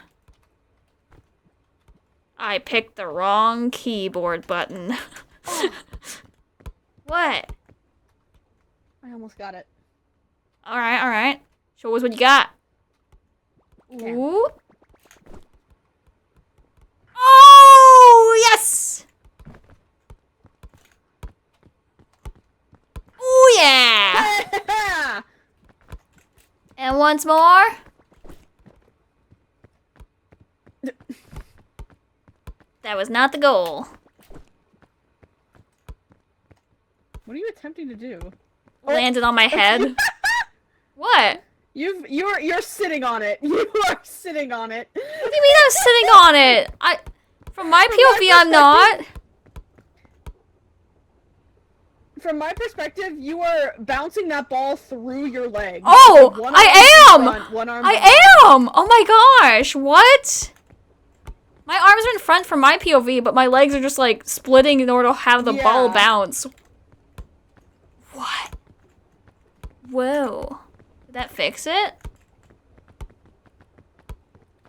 I picked the wrong keyboard button. What? I almost got it. Alright, alright. Show us what you got. Okay. Ooh. Oh, yes! Ooh, yeah! And once more. That was not the goal. What are you attempting to do? Landed on my head. What? You're sitting on it. You are sitting on it. What do you mean I'm sitting on it? From my POV, I'm not. From my perspective, you are bouncing that ball through your legs. Oh, One I arm am! in front, one arm I behind. am! Oh my gosh, what? My arms are in front from my POV, but my legs are just like splitting in order to have the ball bounce. What? Whoa. Did that fix it?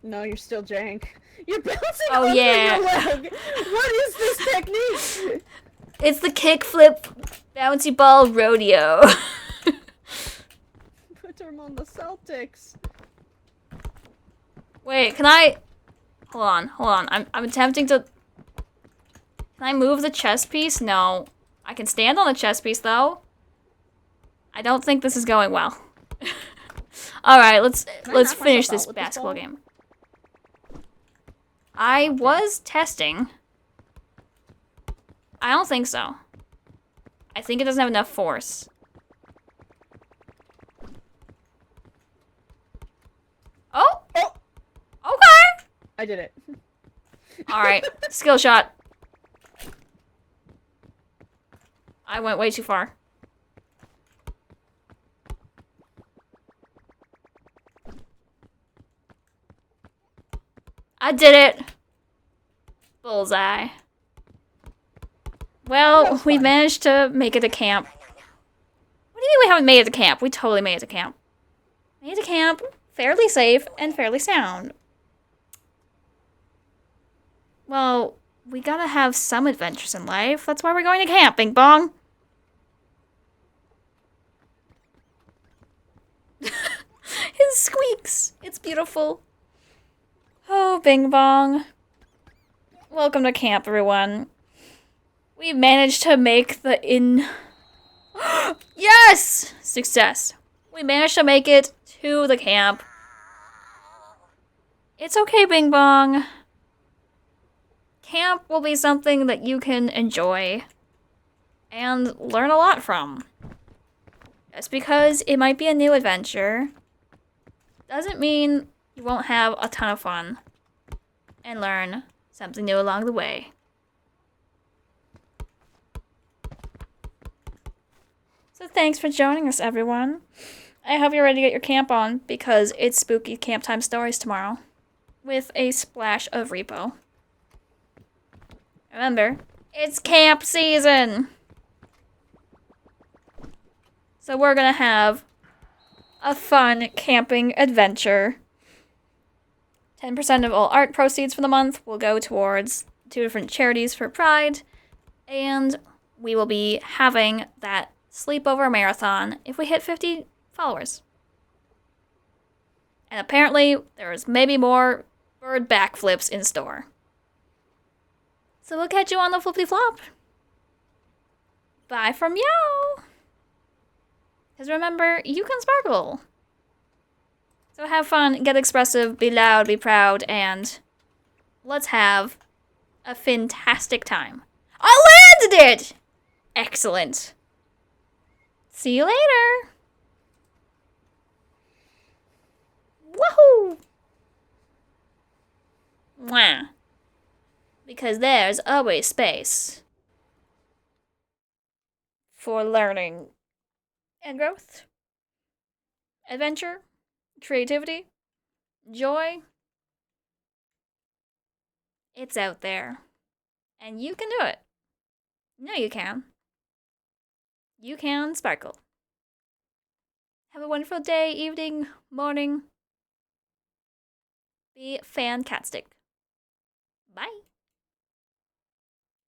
No, you're still jank. You're bouncing Oh, under yeah. your leg. What is this technique? It's the kickflip bouncy ball rodeo. Put him on the Celtics. Wait, can I... Hold on. I'm attempting to... Can I move the chess piece? No. I can stand on the chess piece, though. I don't think this is going well. Alright, let's finish this basketball game. I was testing. I don't think so. I think it doesn't have enough force. Oh! Oh! Okay! I did it. Alright, skill shot. I went way too far. I did it! Bullseye. Well, we managed to make it to camp. What do you mean we haven't made it to camp? We totally made it to camp. We need to camp fairly safe and fairly sound. Well, we gotta have some adventures in life. That's why we're going to camp, Bing Bong. His squeaks. It's beautiful. Oh, Bing Bong. Welcome to camp, everyone. We managed to make the Yes! Success. We managed to make it to the camp. It's okay, Bing Bong. Camp will be something that you can enjoy and learn a lot from. Just because it might be a new adventure doesn't mean you won't have a ton of fun and learn something new along the way. So thanks for joining us, everyone. I hope you're ready to get your camp on because it's spooky camp time stories tomorrow with a splash of repo. Remember, it's camp season! So we're gonna have a fun camping adventure. 10% of all art proceeds for the month will go towards 2 different charities for Pride, and we will be having that sleepover marathon if we hit 50 followers. And apparently, there's maybe more bird backflips in store. So we'll catch you on the flippity flop. Bye from Yo! Because remember, you can sparkle. So have fun, get expressive, be loud, be proud, and let's have a fantastic time. I landed it! Excellent. See you later. Woohoo! Mwah. Because there's always space for learning and growth, adventure, creativity, joy. It's out there. And you can do it. No, you can. You can sparkle. Have a wonderful day, evening, morning. Be fantastic. Bye.